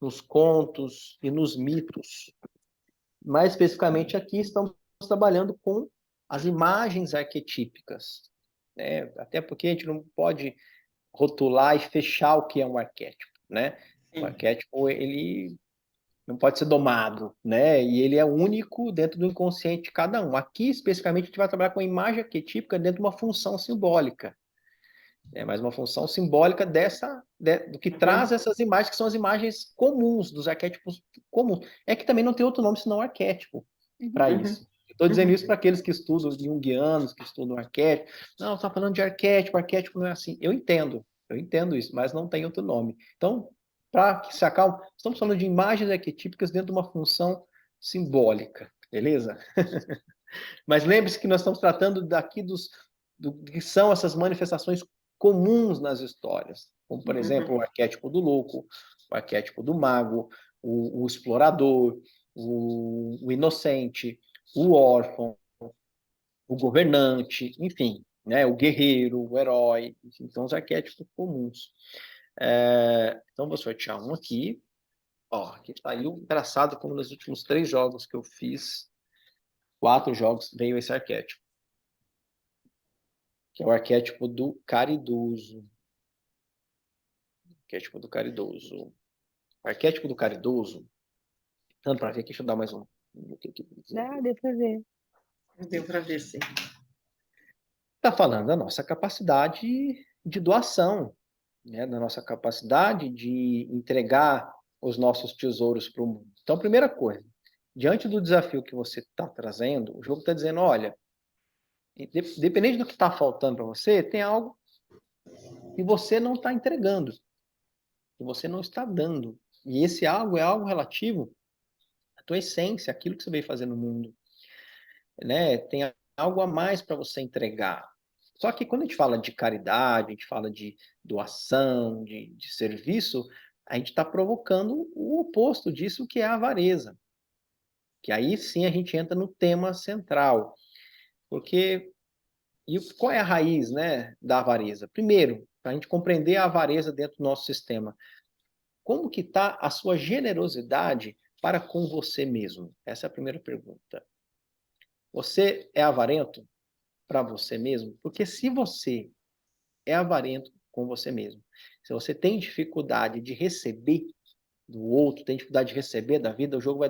nos contos e nos mitos. Mais especificamente aqui, estamos trabalhando com as imagens arquetípicas, né? Até porque a gente não pode rotular e fechar o que é um arquétipo, né? O arquétipo, ele não pode ser domado, né? E ele é único dentro do inconsciente de cada um. Aqui, especificamente, a gente vai trabalhar com a imagem arquetípica dentro de uma função simbólica. É mais uma função simbólica do que traz essas imagens, que são as imagens comuns, dos arquétipos comuns. É que também não tem outro nome senão arquétipo para isso. Estou dizendo isso para aqueles que estudam junguianos, que estudam arquétipo. Não, está falando de arquétipo não é assim. Eu entendo isso, mas não tem outro nome. Então, para que se acalme, estamos falando de imagens arquetípicas dentro de uma função simbólica, beleza? Mas lembre-se que nós estamos tratando daqui do que são essas manifestações comuns nas histórias, como, por exemplo, o arquétipo do louco, o arquétipo do mago, o explorador, o inocente, o órfão, o governante, enfim, né, o guerreiro, o herói, enfim, são os arquétipos comuns. Então, vou sortear um aqui. Ó, aqui está aí, engraçado como nos últimos 3 jogos que eu fiz, 4 jogos, veio esse arquétipo, que é o arquétipo do caridoso. Arquétipo do caridoso. O arquétipo do caridoso, dando para ver aqui, deixa eu dar mais um. Deu para ver. Deu para ver, sim. Está falando da nossa capacidade de doação, né? Da nossa capacidade de entregar os nossos tesouros para o mundo. Então, primeira coisa, diante do desafio que você está trazendo, o jogo está dizendo, olha, dependente do que está faltando para você, tem algo que você não está entregando, que você não está dando. E esse algo é algo relativo à tua essência, aquilo que você veio fazer no mundo, né? Tem algo a mais para você entregar. Só que quando a gente fala de caridade, a gente fala de doação, de serviço, a gente está provocando o oposto disso, que é a avareza. Que aí sim a gente entra no tema central. Porque qual é a raiz, né, da avareza? Primeiro, para a gente compreender a avareza dentro do nosso sistema, como que está a sua generosidade para com você mesmo? Essa é a primeira pergunta. Você é avarento para você mesmo? Porque se você é avarento com você mesmo, se você tem dificuldade de receber do outro, tem dificuldade de receber da vida, o jogo vai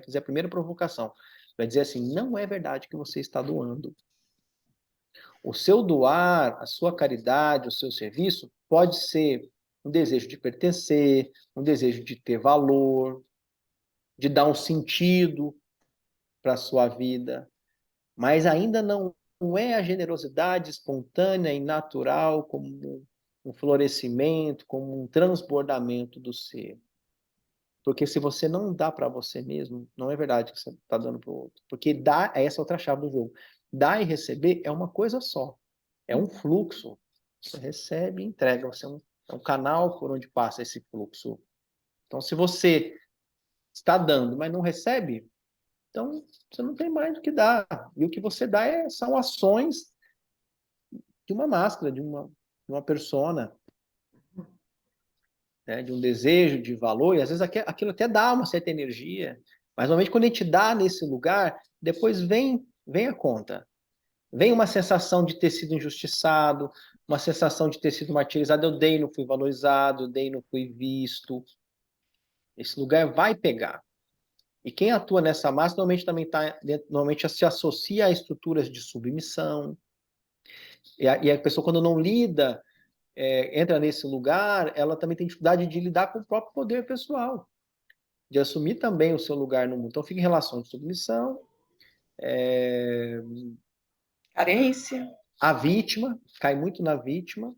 fazer a primeira provocação. Vai dizer assim, não é verdade que você está doando. O seu doar, a sua caridade, o seu serviço, pode ser um desejo de pertencer, um desejo de ter valor, de dar um sentido para a sua vida, mas ainda não é a generosidade espontânea e natural como um florescimento, como um transbordamento do ser. Porque se você não dá para você mesmo, não é verdade que você está dando para o outro. Porque dar é essa outra chave do jogo. Dar e receber é uma coisa só. É um fluxo. Você recebe e entrega. Você é um canal por onde passa esse fluxo. Então, se você está dando, mas não recebe, então você não tem mais o que dar. E o que você dá são ações de uma máscara, de uma persona, né, de um desejo, de valor, e às vezes aquilo até dá uma certa energia, mas normalmente quando a gente dá nesse lugar, depois vem a conta. Vem uma sensação de ter sido injustiçado, uma sensação de ter sido martirizado. Eu dei, não fui valorizado, eu dei, não fui visto. Esse lugar vai pegar. E quem atua nessa massa normalmente também normalmente se associa a estruturas de submissão. E a pessoa, quando não lida, entra nesse lugar, ela também tem dificuldade de lidar com o próprio poder pessoal, de assumir também o seu lugar no mundo. Então, fica em relação de submissão, Carência. a vítima, cai muito na vítima,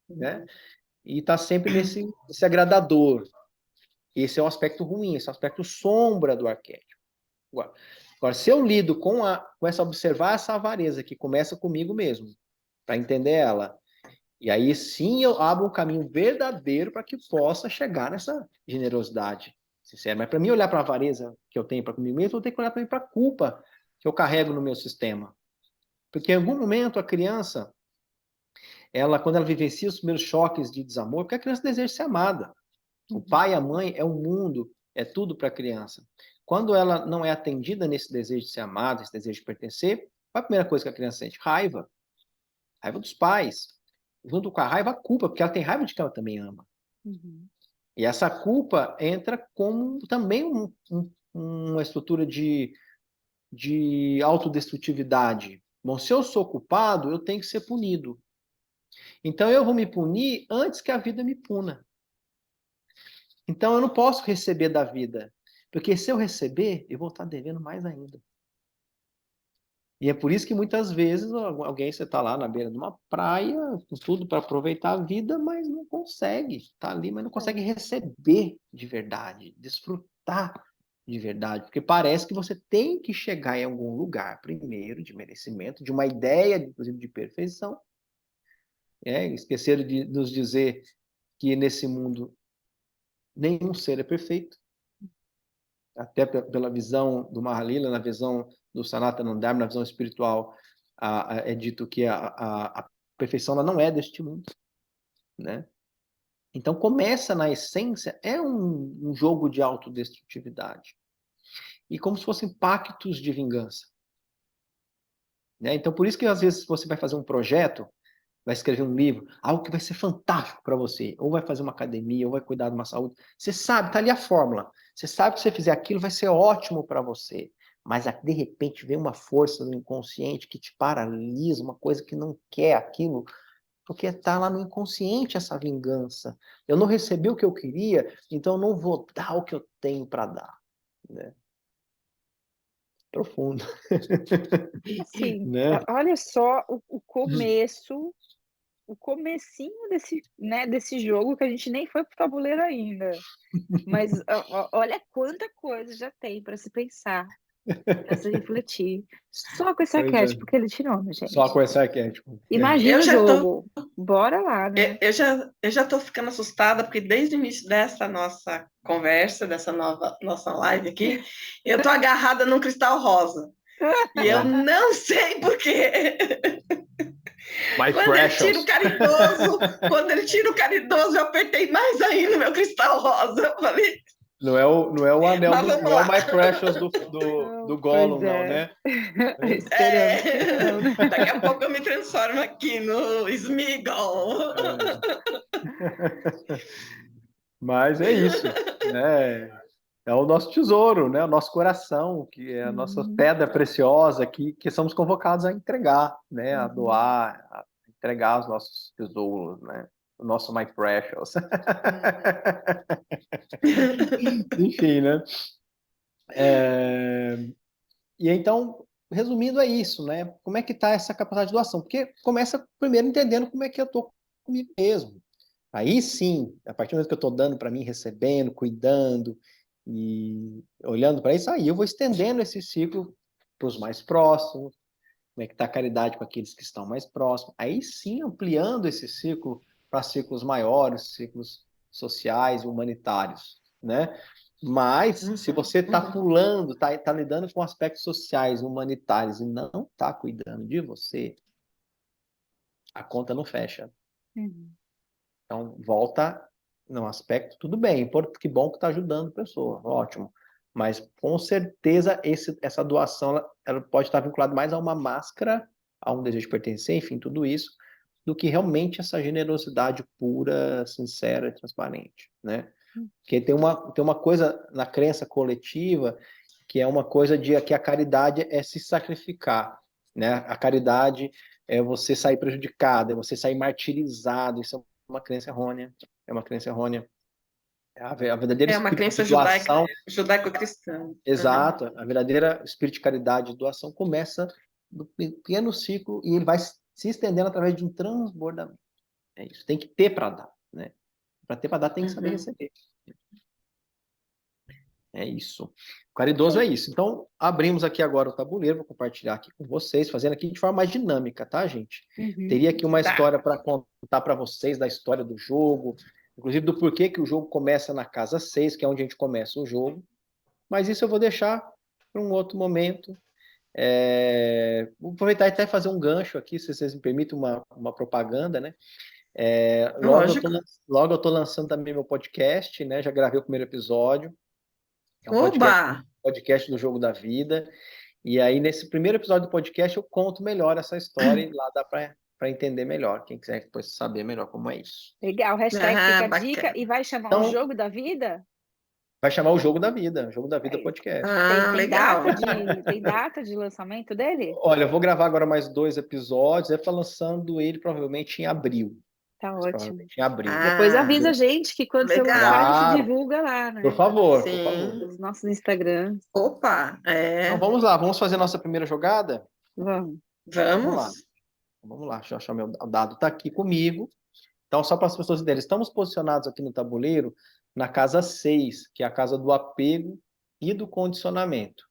né? E está sempre nesse agradador. Esse é o aspecto ruim, esse é o aspecto sombra do arquétipo. Agora, se eu lido com observar essa avareza que começa comigo mesmo, para entender ela, e aí sim eu abro um caminho verdadeiro para que possa chegar nessa generosidade sincera. Mas para mim olhar para a avareza que eu tenho para comigo mesmo, eu tenho que olhar também para a culpa que eu carrego no meu sistema. Porque em algum momento a criança, quando ela vivencia os primeiros choques de desamor, porque a criança deseja ser amada. O pai e a mãe é o mundo, é tudo para a criança. Quando ela não é atendida nesse desejo de ser amada, esse desejo de pertencer, qual é a primeira coisa que a criança sente? Raiva. Raiva dos pais. Junto com a raiva, a culpa, porque ela tem raiva de que ela também ama. Uhum. E essa culpa entra como também uma estrutura de autodestrutividade. Bom, se eu sou culpado, eu tenho que ser punido. Então eu vou me punir antes que a vida me puna. Então eu não posso receber da vida, porque se eu receber, eu vou estar devendo mais ainda. E é por isso que muitas vezes você está lá na beira de uma praia, com tudo para aproveitar a vida, mas não consegue. Está ali, mas não consegue receber de verdade, desfrutar de verdade, porque parece que você tem que chegar em algum lugar primeiro de merecimento, de uma ideia, inclusive, de perfeição. Esqueceram de nos dizer que nesse mundo nenhum ser é perfeito. Até pela visão do Mahalila, na visão do Sanatana Dharma, na visão espiritual, é dito que a perfeição ela não é deste mundo, né? Então começa na essência, é um jogo de autodestrutividade. E como se fossem pactos de vingança. Né? Então por isso que às vezes você vai fazer um projeto, vai escrever um livro, algo que vai ser fantástico para você, ou vai fazer uma academia, ou vai cuidar de uma saúde. Você sabe, está ali a fórmula. Você sabe que se você fizer aquilo vai ser ótimo para você. Mas de repente vem uma força do inconsciente que te paralisa, uma coisa que não quer aquilo, porque está lá no inconsciente essa vingança. Eu não recebi o que eu queria, então eu não vou dar o que eu tenho para dar. Né? Profundo. Assim, Né? olha só o começo, o comecinho desse jogo, que a gente nem foi pro tabuleiro ainda. Mas olha quanta coisa já tem para se pensar, para se refletir. Só com esse Pois é. arquétipo que ele tirou, né, gente? Só com esse arquétipo. Imagina Eu o já tô, jogo. Bora lá, né? eu já tô ficando assustada, porque desde o início dessa nossa conversa, dessa nossa live aqui, eu tô agarrada num cristal rosa. E eu não sei por quê. Quando ele tira o caridoso, eu apertei mais ainda o meu cristal rosa. Eu falei, não é o anel mas vamos não é o lá. My Precious do Gollum, não, né? Esperamos que não, né? Daqui a pouco eu me transformo aqui no Smeagol. Mas é isso, né? É o nosso tesouro, né? O nosso coração, que é a nossa pedra preciosa, que somos convocados a entregar, né? A doar, a entregar os nossos tesouros, né? O nosso my precious. Enfim, né? E então, resumindo, é isso, né? Como é que está essa capacidade de doação? Porque começa primeiro entendendo como é que eu estou comigo mesmo. Aí sim, a partir do momento que eu estou dando para mim, recebendo, cuidando e olhando para isso, aí eu vou estendendo esse ciclo para os mais próximos, como é que está a caridade com aqueles que estão mais próximos. Aí sim, ampliando esse ciclo para ciclos maiores, ciclos sociais e humanitários, né? Mas, se você está pulando, está lidando com aspectos sociais, humanitários e não está cuidando de você, a conta não fecha. Uhum. Então, volta no aspecto, tudo bem, que bom que está ajudando a pessoa, ótimo. Mas, com certeza, essa doação ela pode estar vinculada mais a uma máscara, a um desejo de pertencer, enfim, tudo isso, do que realmente essa generosidade pura, sincera e transparente, né? Porque tem uma coisa na crença coletiva que é uma coisa de que a caridade é se sacrificar, né? A caridade é você sair prejudicado, é você sair martirizado. Isso é uma crença errônea. É uma crença errônea. A verdadeira É uma espírito crença de doação, judaico-cristã. exato, a verdadeira espírito de caridade de doação começa no pequeno ciclo e ele vai se estendendo através de um transbordamento. É isso. Tem que ter para dar, né? Para ter para dar, tem que saber receber. É isso. O caridoso é isso. Então, abrimos aqui agora o tabuleiro, vou compartilhar aqui com vocês, fazendo aqui de forma mais dinâmica, tá, gente? Teria aqui uma história para contar para vocês da história do jogo, inclusive do porquê que o jogo começa na casa 6, que é onde a gente começa o jogo. Mas isso eu vou deixar para um outro momento. Vou aproveitar e até fazer um gancho aqui, se vocês me permitem, uma propaganda, né? Lógico. Logo eu estou lançando também meu podcast, né? Já gravei o primeiro episódio. É um Oba! podcast do Jogo da Vida. E aí, nesse primeiro episódio do podcast, eu conto melhor essa história e lá dá para entender melhor. Quem quiser depois saber melhor como é isso. Legal, hashtag fica a dica Bacana. e vai chamar o Então, jogo da vida? vai chamar o Jogo da Vida, o Jogo da Vida É isso. Podcast. Legal. Tem data de lançamento dele? Olha, eu vou gravar agora mais 2 episódios, deve estar lançando ele provavelmente em abril. Tá Mas ótimo. provavelmente em abril. Depois avisa a gente que quando você lançar, a gente Claro. divulga lá, né? Por favor, Sim. por favor. Nos nossos Instagrams. Opa, Então vamos lá, vamos fazer nossa primeira jogada? Vamos. Vamos lá, deixa eu achar o dado, está aqui comigo. Então, só para as pessoas entenderem, estamos posicionados aqui no tabuleiro na casa 6, que é a casa do apego e do condicionamento.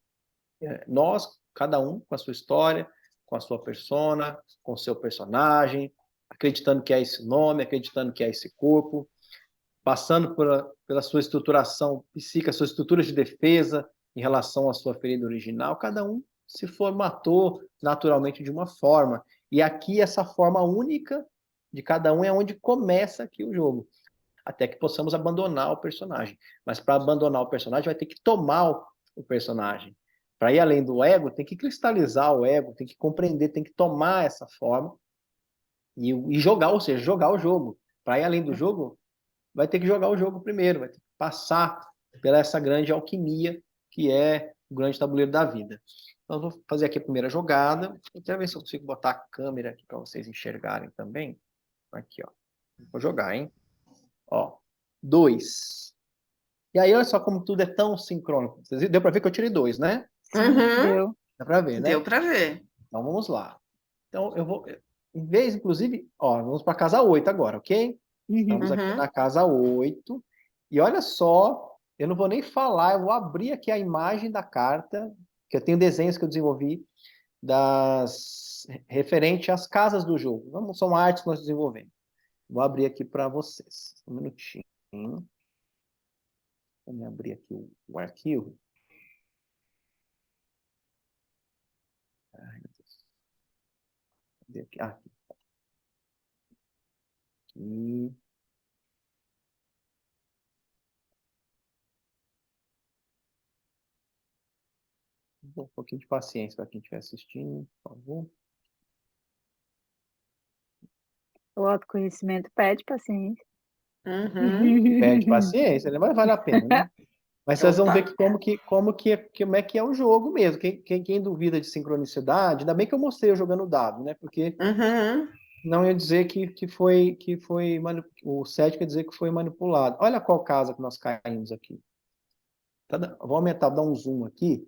Nós, cada um com a sua história, com a sua persona, com o seu personagem, acreditando que é esse nome, acreditando que é esse corpo, passando pela sua estruturação psíquica, sua estrutura de defesa em relação à sua ferida original, cada um se formatou naturalmente de uma forma. E aqui, essa forma única de cada um é onde começa aqui o jogo. Até que possamos abandonar o personagem. Mas para abandonar o personagem, vai ter que tomar o personagem. Para ir além do ego, tem que cristalizar o ego, tem que compreender, tem que tomar essa forma e jogar, ou seja, jogar o jogo. Para ir além do jogo, vai ter que jogar o jogo primeiro, vai ter que passar pela essa grande alquimia que é o grande tabuleiro da vida. Então, eu vou fazer aqui a primeira jogada. Eu quero ver se eu consigo botar a câmera aqui para vocês enxergarem também. Aqui, ó. Vou jogar, hein? Ó, 2. E aí, olha só como tudo é tão sincrônico. Deu para ver que eu tirei 2, né? Deu. Dá para ver, né? Deu para ver. Então, vamos lá. Então, eu vou... Em vez, inclusive... Ó, vamos para a casa 8 agora, ok? Estamos aqui na casa 8. E olha só, eu não vou nem falar, eu vou abrir aqui a imagem da carta, que eu tenho desenhos que eu desenvolvi, referente às casas do jogo. São artes que nós desenvolvemos. Vou abrir aqui para vocês. Um minutinho. Vou abrir aqui o arquivo. Ai, meu Deus. Cadê aqui? Aqui. Um pouquinho de paciência para quem estiver assistindo, por favor. O autoconhecimento pede paciência. Pede paciência, mas vale a pena, né? Mas vocês vão Opa. ver que como é que é o jogo mesmo. Quem duvida de sincronicidade, ainda bem que eu mostrei eu jogando o dado, né? Porque Uhum. não ia dizer o 7 quer dizer que foi manipulado. Olha qual casa que nós caímos aqui. Vou aumentar, dar um zoom aqui,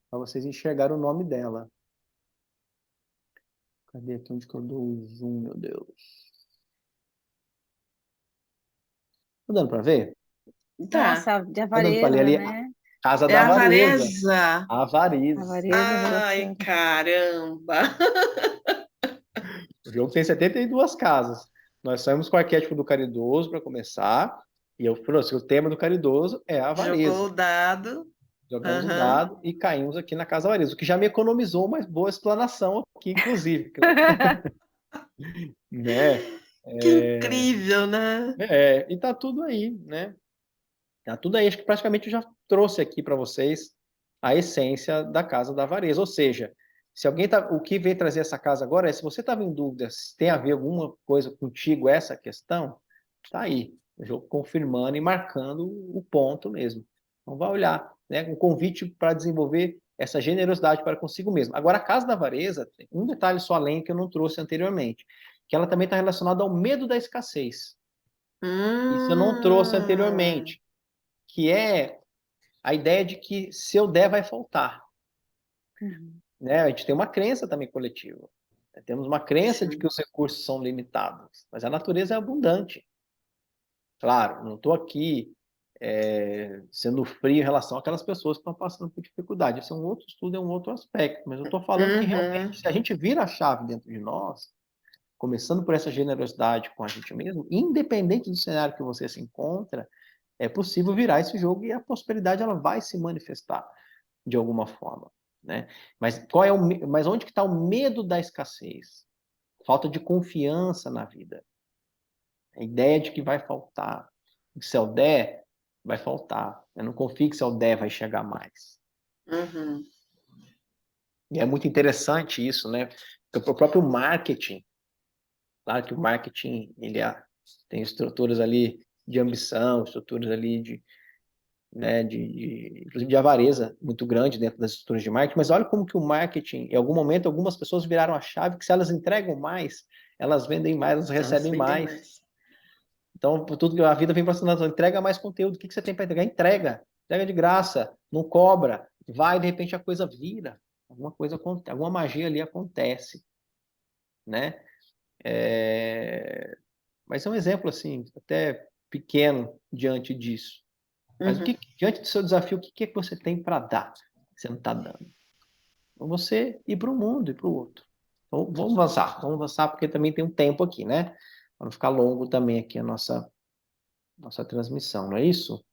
para vocês enxergarem o nome dela. Cadê aqui onde que eu dou o zoom, meu Deus? Tá dando para ver? Tá. Nossa, de Tá dando para ler avareza, ali? né? Casa É da a Avareza. avareza. Avareza, Avareza. Ai, relaciona. caramba. O jogo tem 72 casas. Nós saímos com o arquétipo do caridoso para começar. E eu trouxe o tema do caridoso é a Jogou avareza. o dado. Jogamos o Aham. dado e caímos aqui na casa avareza, o que já me economizou uma boa explanação aqui, inclusive. Né? Que incrível, né? E tá tudo aí, né? Tá tudo aí. Acho que praticamente eu já trouxe aqui para vocês a essência da casa da avareza. Ou seja, se alguém tá, o que veio trazer essa casa agora é se você estava em dúvida se tem a ver alguma coisa contigo essa questão, tá aí. O jogo confirmando e marcando o ponto mesmo. Então vai olhar, né? Um convite para desenvolver essa generosidade para consigo mesmo. Agora, a casa da avareza, tem um detalhe só além que eu não trouxe anteriormente, que ela também está relacionada ao medo da escassez. Isso eu não trouxe Hum. anteriormente, que é a ideia de que se eu der, vai faltar. Uhum. Né? A gente tem uma crença também coletiva. Temos uma crença de Sim. que os recursos são limitados, mas a natureza é abundante. Claro, não estou aqui sendo frio em relação àquelas pessoas que estão passando por dificuldade. Esse é um outro estudo, é um outro aspecto, mas eu estou falando que Uhum. realmente, se a gente vira a chave dentro de nós, começando por essa generosidade com a gente mesmo, independente do cenário que você se encontra, é possível virar esse jogo e a prosperidade ela vai se manifestar de alguma forma, né? Mas onde que está o medo da escassez? Falta de confiança na vida. A ideia de que vai faltar. Se eu der, vai faltar. Eu não confio que se eu der, vai chegar mais. Uhum. E é muito interessante isso, né? Porque o próprio marketing, claro que o marketing tem estruturas ali de ambição, estruturas ali inclusive de avareza muito grande dentro das estruturas de marketing, mas olha como que o marketing, em algum momento, algumas pessoas viraram a chave que se elas entregam mais, elas vendem mais, elas Elas recebem vendem mais. mais. Então, por tudo que a vida vem passando, entrega mais conteúdo. O que você tem para entregar? Entrega. Entrega de graça. Não cobra. Vai, de repente, a coisa vira. Alguma magia ali acontece. Né? Mas é um exemplo, assim, até pequeno diante disso. Mas Uhum. diante do seu desafio, o que é que você tem para dar que você não está dando? Para você ir para o mundo e para o outro. Então, vamos avançar, porque também tem um tempo aqui, né? Para não ficar longo também aqui a nossa transmissão, não é isso?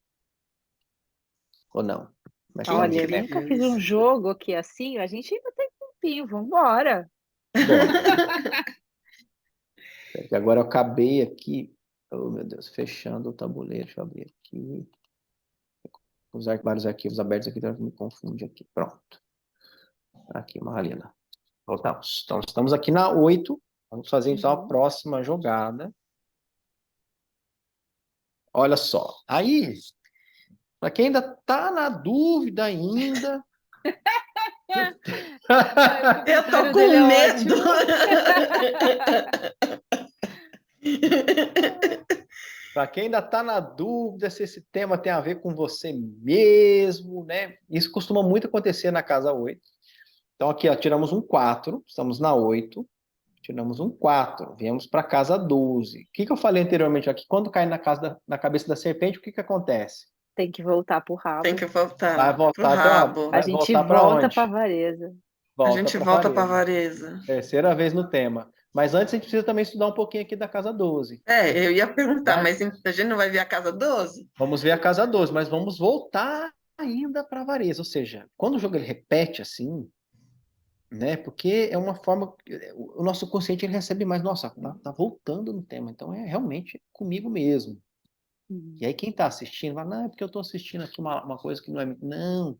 Ou não? Como é que estamos Olha, de eu tempo? nunca fiz um Incríveis. jogo aqui assim, a gente ainda tem tempinho, vambora. Bom, que agora eu acabei aqui, oh meu Deus, fechando o tabuleiro, deixa eu abrir aqui, os vários arquivos abertos aqui, então me confunde aqui, pronto. Aqui, Marlena. Voltamos. Então, estamos aqui na 8, vamos fazer então a próxima jogada. Olha só, aí, para quem ainda está na dúvida ainda... Eu tô comentário dele com é medo. ótimo. Para quem ainda está na dúvida se esse tema tem a ver com você mesmo, né? Isso costuma muito acontecer na casa 8. Então, aqui, ó, tiramos um 4, estamos na 8, tiramos um 4, viemos para a casa 12. O que eu falei anteriormente aqui? Quando cai na cabeça da serpente, o que acontece? Tem que voltar pro Tem rabo. que Vai voltar pro voltar rabo. A vai gente voltar para volta pra onde? avareza. A Volta gente para volta para a avareza. avareza. Terceira vez no tema. Mas antes a gente precisa também estudar um pouquinho aqui da casa 12. Eu ia perguntar, Vai? mas a gente não vai ver a casa 12? Vamos ver a casa 12, mas vamos voltar ainda para a avareza. Ou seja, quando o jogo ele repete assim, né? Porque é uma forma o nosso consciente ele recebe mais, nossa, tá voltando no tema, então é realmente comigo mesmo. E aí quem está assistindo vai, não, é porque eu estou assistindo aqui uma coisa que não é, não,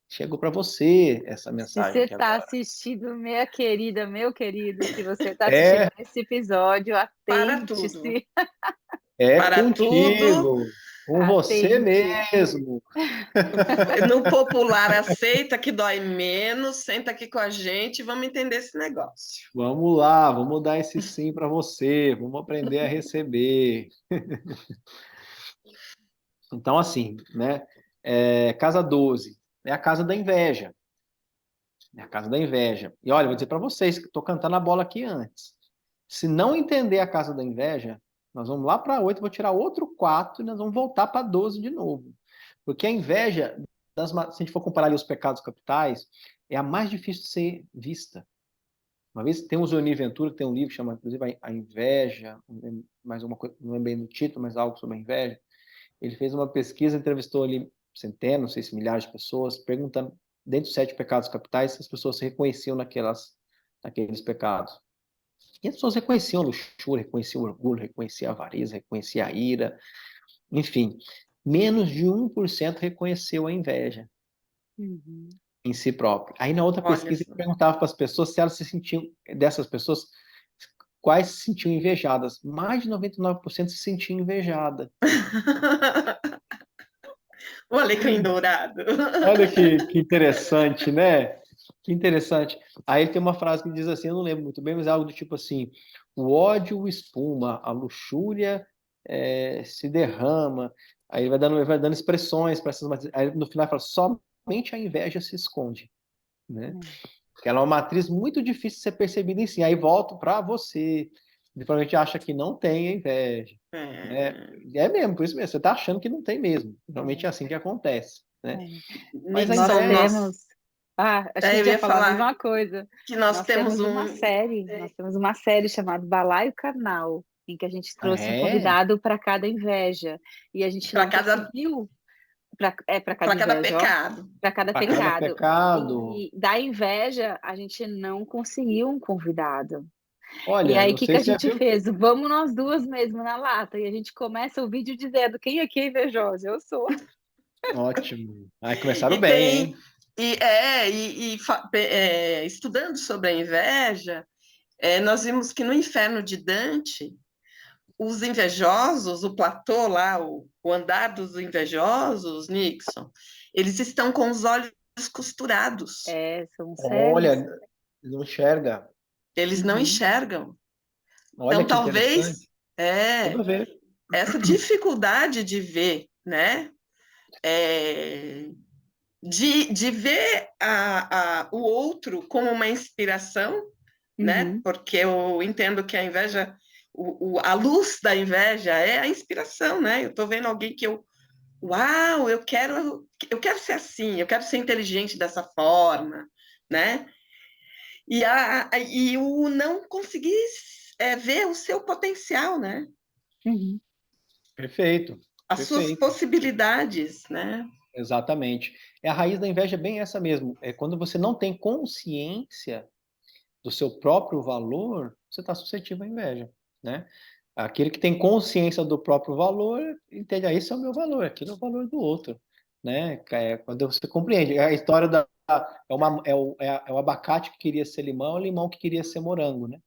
chegou para você essa Se mensagem você aqui está agora. assistindo, minha querida, meu querido, se você está assistindo É, esse episódio, Para tudo. atente-se. é Para tudo. contigo. Com você Aceite. mesmo. No popular, aceita que dói menos, senta aqui com a gente e vamos entender esse negócio. Vamos lá, vamos dar esse sim para você. Vamos aprender a receber. Então, assim, né? Casa 12 é a casa da inveja. É a casa da inveja. E olha, vou dizer para vocês que estou cantando a bola aqui antes. Se não entender a casa da inveja, nós vamos lá para 8, vou tirar outro 4 e nós vamos voltar para 12 de novo. Porque a inveja, se a gente for comparar ali os pecados capitais, é a mais difícil de ser vista. Uma vez tem um Zoni Ventura, que tem um livro chamado, inclusive, A Inveja, mais uma coisa, não lembro bem do título, mas algo sobre a inveja. Ele fez uma pesquisa, entrevistou ali centenas, não sei se milhares de pessoas, perguntando, dentro dos 7 pecados capitais, se as pessoas se reconheciam naqueles pecados. E as pessoas reconheciam a luxúria, reconheciam o orgulho, reconheciam a avareza, reconheciam a ira, enfim. Menos de 1% reconheceu a inveja Uhum. em si próprio. Aí na outra Olha pesquisa só. ele perguntava para as pessoas se elas se sentiam, dessas pessoas, quais se sentiam invejadas. Mais de 99% se sentiam invejada. O alecrim dourado. Olha que interessante, né? Que interessante. Aí tem uma frase que diz assim, eu não lembro muito bem, mas é algo do tipo assim: o ódio espuma, a luxúria se derrama. Aí ele vai dando expressões para essas matrizes. Aí no final fala: somente a inveja se esconde, né? Que ela é uma matriz muito difícil de ser percebida em si. Aí volto para você. Provavelmente acha que não tem a inveja, né? É, É mesmo, por isso mesmo. Você está achando que não tem mesmo. Realmente é assim que acontece, né? Mas a Nós Nixon, inveja... temos. Ah, achei eu que ia ia falar a falar mesma coisa. que nós Nós temos temos uma um. série, nós temos uma série chamada Balaio Carnal, em que a gente Ah, trouxe um é? convidado para cada inveja. E a gente Para não cada, conseguiu, para cada para cada inveja, ó, pecado. para cada Para cada pecado. pecado. E da inveja, a gente não conseguiu um convidado. E Olha, aí, o não que que sei a se já gente viu. fez? Vamos nós duas mesmo na lata. E a gente começa o vídeo dizendo: quem aqui é invejosa? Eu sou. Ótimo. Aí começaram E bem, tem. hein? Estudando sobre a inveja, nós vimos que no inferno de Dante, os invejosos, o platô lá, o andar dos invejosos, Nixon, eles estão com os olhos costurados. São cegos. Olha, não enxerga. Eles não Uhum, enxergam. Olha Então, que interessante. talvez Tudo a ver. essa dificuldade de ver, né? De ver o outro como uma inspiração, né? uhum. Porque eu entendo que a inveja, a luz da inveja é a inspiração, né? Eu estou vendo alguém que uau, eu quero ser assim, eu quero ser inteligente dessa forma, né? E o não conseguir ver o seu potencial, né? Uhum, Perfeito. As suas Perfeito. possibilidades, né? Exatamente. A raiz da inveja é bem essa mesmo. É quando você não tem consciência do seu próprio valor, você está suscetível à inveja, né? Aquele que tem consciência do próprio valor, entende, esse é o meu valor, aquilo é o valor do outro, né? Quando você compreende. A história é o abacate que queria ser limão, é o limão que queria ser morango, né?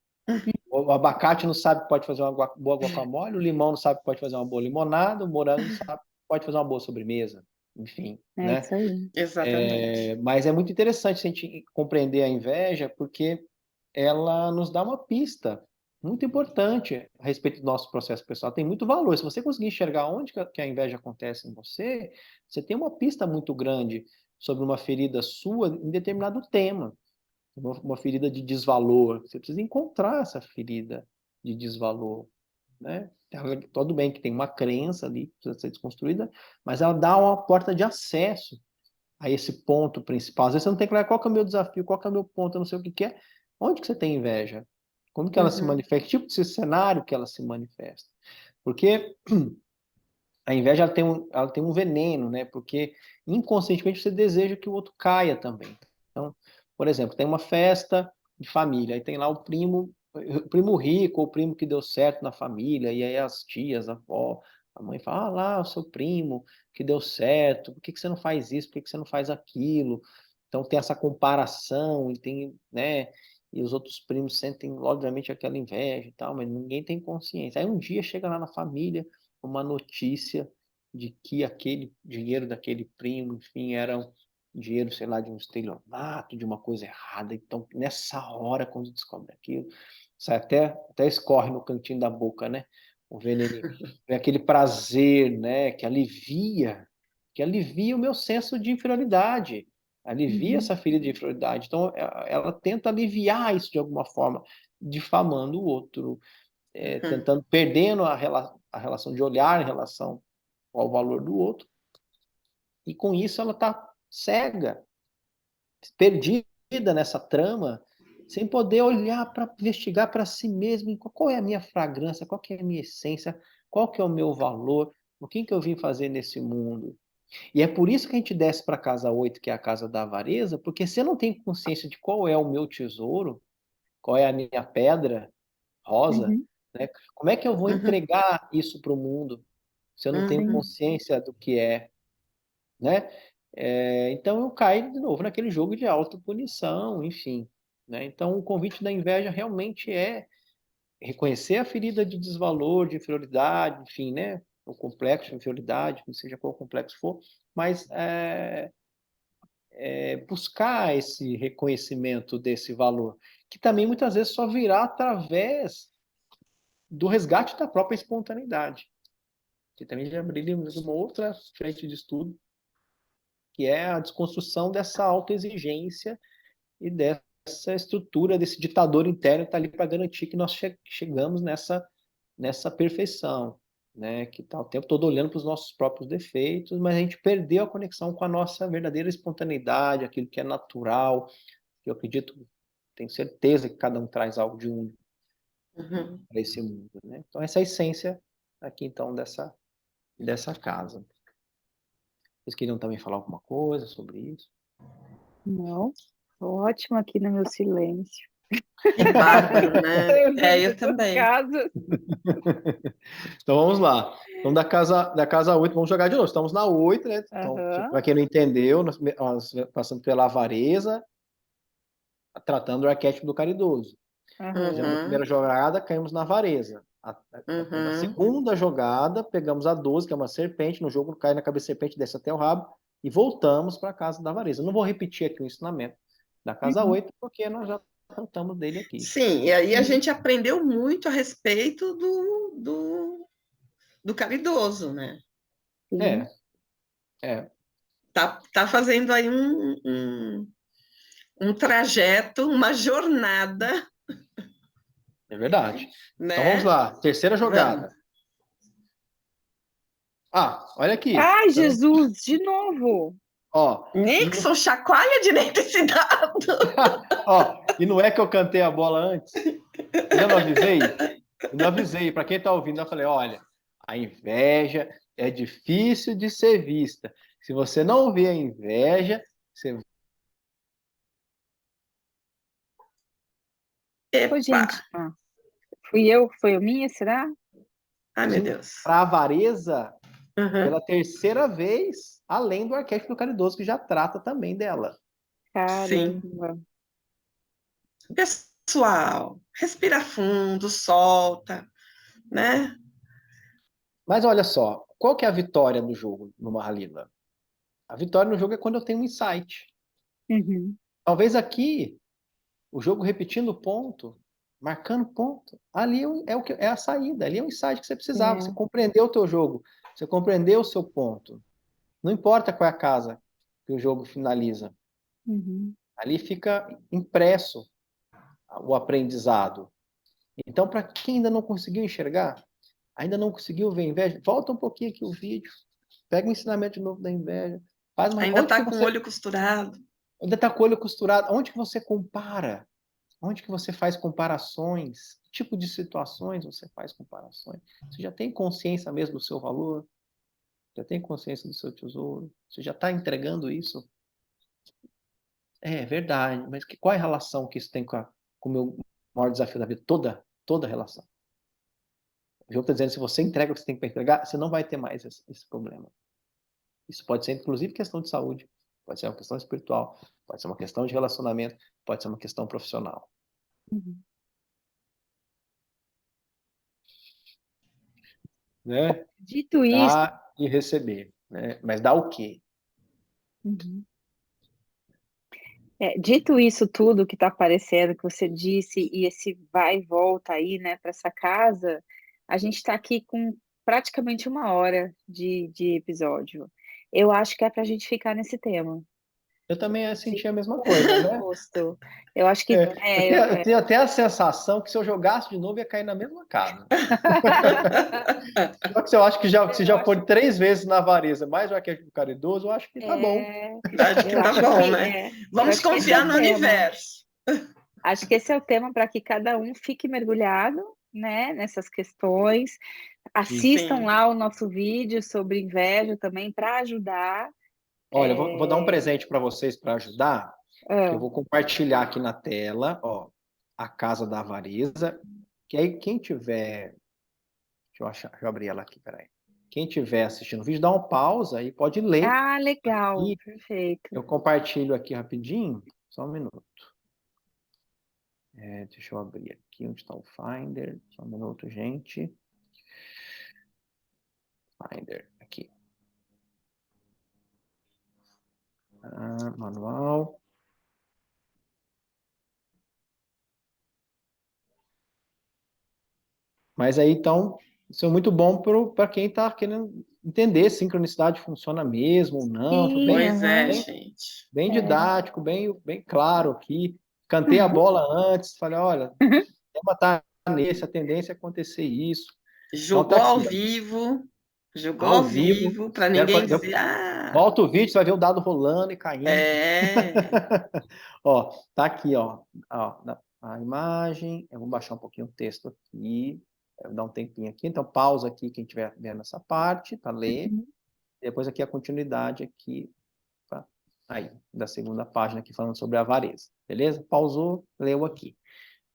O abacate não sabe que pode fazer uma boa guacamole, o limão não sabe que pode fazer uma boa limonada, o morango não sabe que pode fazer uma boa sobremesa, enfim, é né? isso aí. Exatamente. Mas é muito interessante a gente compreender a inveja, porque ela nos dá uma pista muito importante a respeito do nosso processo pessoal. Tem muito valor. Se você conseguir enxergar onde que a inveja acontece em você, você tem uma pista muito grande sobre uma ferida sua em determinado tema, uma ferida de desvalor. Você precisa encontrar essa ferida de desvalor, né? Tudo bem que tem uma crença ali que precisa ser desconstruída, mas ela dá uma porta de acesso a esse ponto principal. Às vezes você não tem claro qual que é o meu desafio, qual que é o meu ponto, eu não sei o que que é. Onde que você tem inveja? Como que ela se Uhum. manifesta? Que tipo de cenário que ela se manifesta? Porque a inveja ela tem um veneno, né? Porque inconscientemente você deseja que o outro caia também. Então, por exemplo, tem uma festa de família, aí tem lá o primo rico, ou o primo que deu certo na família, e aí as tias, a avó, a mãe fala: ah lá, o seu primo que deu certo, por que que você não faz isso, por que que você não faz aquilo? Então tem essa comparação, e tem, né? E os outros primos sentem, obviamente, aquela inveja e tal, mas ninguém tem consciência. Aí um dia chega lá na família uma notícia de que aquele dinheiro daquele primo, enfim, era um dinheiro, sei lá, de um estelionato, de uma coisa errada. Então, nessa hora, quando descobre aquilo, sai até escorre no cantinho da boca, né? O veneninho. Vem aquele prazer, né? Que alivia o meu senso de inferioridade, alivia essa ferida de inferioridade. Então, ela tenta aliviar isso de alguma forma, difamando o outro, tentando, perdendo a relação de olhar em relação ao valor do outro, e com isso ela está cega, perdida nessa trama, sem poder olhar para investigar para si mesmo qual é a minha fragrância, qual que é a minha essência, qual que é o meu valor, o que eu vim fazer nesse mundo. E é por isso que a gente desce para a casa 8, que é a casa da avareza, porque se eu não tenho consciência de qual é o meu tesouro, qual é a minha pedra rosa, né? Como é que eu vou entregar isso para o mundo se eu não tenho Uhum. consciência do que é, né? Então eu caio de novo naquele jogo de autopunição, enfim, né? Então o convite da inveja realmente é reconhecer a ferida de desvalor, de inferioridade, enfim, né? O complexo de inferioridade, seja qual complexo for, mas buscar esse reconhecimento desse valor, que também muitas vezes só virá através do resgate da própria espontaneidade, que também já abriríamos uma outra frente de estudo, que é a desconstrução dessa autoexigência e dessa estrutura, desse ditador interno que está ali para garantir que nós chegamos nessa perfeição, né? Que está o tempo todo olhando para os nossos próprios defeitos, mas a gente perdeu a conexão com a nossa verdadeira espontaneidade, aquilo que é natural, que eu acredito, tenho certeza que cada um traz algo de único para esse mundo, né? Então essa é a essência aqui então dessa casa. Vocês queriam também falar alguma coisa sobre isso? Não, tô ótimo aqui no meu silêncio. Que bárbaro, né? Ouvindo Eu essas também. casas. Então vamos lá. Então da casa 8, vamos jogar de novo. Estamos na 8, né? Então, Aham, para quem não entendeu, nós passando pela avareza, tratando o arquétipo do caridoso. aham. Fizemos a Uhum, primeira jogada, caímos na avareza. Na uhum. segunda jogada, pegamos a 12, que é uma serpente. No jogo cai na cabeça da serpente, desce até o rabo, e voltamos para a casa da avareza. Não vou repetir aqui o ensinamento da casa Uhum. 8, porque nós já tratamos dele aqui. Sim, e aí a gente aprendeu muito a respeito do caridoso, né? Sim. É, é, Tá fazendo aí um trajeto, uma jornada, é verdade. Então vamos né? lá, terceira Vamos. jogada. Olha aqui. Ai, Você não- Jesus, de novo. Ó, e Nixon, chacoalha direito esse dado. e não é que eu cantei a bola antes? Eu não avisei? Eu não avisei. Para quem está ouvindo, eu falei: olha, a inveja é difícil de ser vista. Se você não vê a inveja, você Ô, Epa! gente, foi a minha, será? Ai, meu Deus. para a avareza Uhum. pela terceira vez, além do arquétipo do caridoso, que já trata também dela. Sim. Caramba. Pessoal, respira fundo, solta, né? Mas olha só, qual que é a vitória do jogo no Mahalila? A vitória no jogo é quando eu tenho um insight. Uhum. Talvez aqui, o jogo repetindo ponto, marcando ponto, ali é a saída, ali é o insight que você precisava. Você É. compreendeu o teu jogo, você compreendeu o seu ponto. Não importa qual é a casa que o jogo finaliza. Uhum. Ali fica impresso o aprendizado. Então, para quem ainda não conseguiu enxergar, ainda não conseguiu ver inveja, volta um pouquinho aqui o vídeo, pega o ensinamento de novo da inveja, faz uma. Ainda tá com o olho costurado. Ainda está com o olho costurado. Onde que você compara? Onde que você faz comparações? Que tipo de situações você faz comparações? Você já tem consciência mesmo do seu valor? Já tem consciência do seu tesouro? Você já está entregando isso? É verdade, mas qual é a relação que isso tem com o meu maior desafio da vida? Toda relação. O jogo está dizendo, se você entrega o que você tem para entregar, você não vai ter mais esse problema. Isso pode ser, inclusive, questão de saúde, pode ser uma questão espiritual, pode ser uma questão de relacionamento, pode ser uma questão profissional. Uhum. Né? Dito isso, Tá? e receber, né? Mas dá o quê? Uhum. Dito isso tudo que está aparecendo, que você disse, e esse vai e volta aí, né, para essa casa, a gente está aqui com praticamente 1 hora de episódio. Eu acho que é para a gente ficar nesse tema. Eu também Fica senti a mesma coisa, né? gosto. Eu acho que Eu tenho até a sensação que se eu jogasse de novo ia cair na mesma casa. Só que eu acho que se eu já acho, for 3 vezes na avareza, mais o arquétipo caridoso, eu acho que tá bom. Acho que eu tá acho bom, que né? eu Vamos acho que esse é confiar o no tema. universo. Acho que esse é o tema para que cada um fique mergulhado, né, nessas questões. Isso. Assistam Sim. lá o nosso vídeo sobre inveja também para ajudar. Olha, vou dar um presente para vocês para ajudar, que eu Ah, vou compartilhar aqui na tela, ó, a Casa da Avareza, que aí quem tiver, deixa eu abrir ela aqui, peraí. Quem tiver assistindo o vídeo, dá uma pausa e pode ler. legal, E perfeito. eu compartilho aqui rapidinho, só um minuto. Deixa eu abrir aqui onde está o Finder, só um minuto, gente. Finder, aqui. Manual. Mas aí, então, isso é muito bom para quem está querendo entender se sincronicidade funciona mesmo ou não. Foi Sim, bem, Pois é, aham. gente. bem É. didático, bem claro aqui. Cantei a bola antes, falei, olha, o tema está nesse, a tendência é acontecer isso. Então tá Jogou ao aqui, ó, vivo, jogou ao ao vivo. vivo, para ninguém dizer, Volta o vídeo, você vai ver o dado rolando e caindo. é. Ó, tá aqui, ó, a imagem. Eu vou baixar um pouquinho o texto aqui. Eu vou dar um tempinho aqui. Então, pausa aqui quem estiver vendo essa parte para ler. Depois aqui a continuidade aqui, tá? Aí, da segunda página aqui falando sobre a avareza. Beleza? Pausou, leu aqui.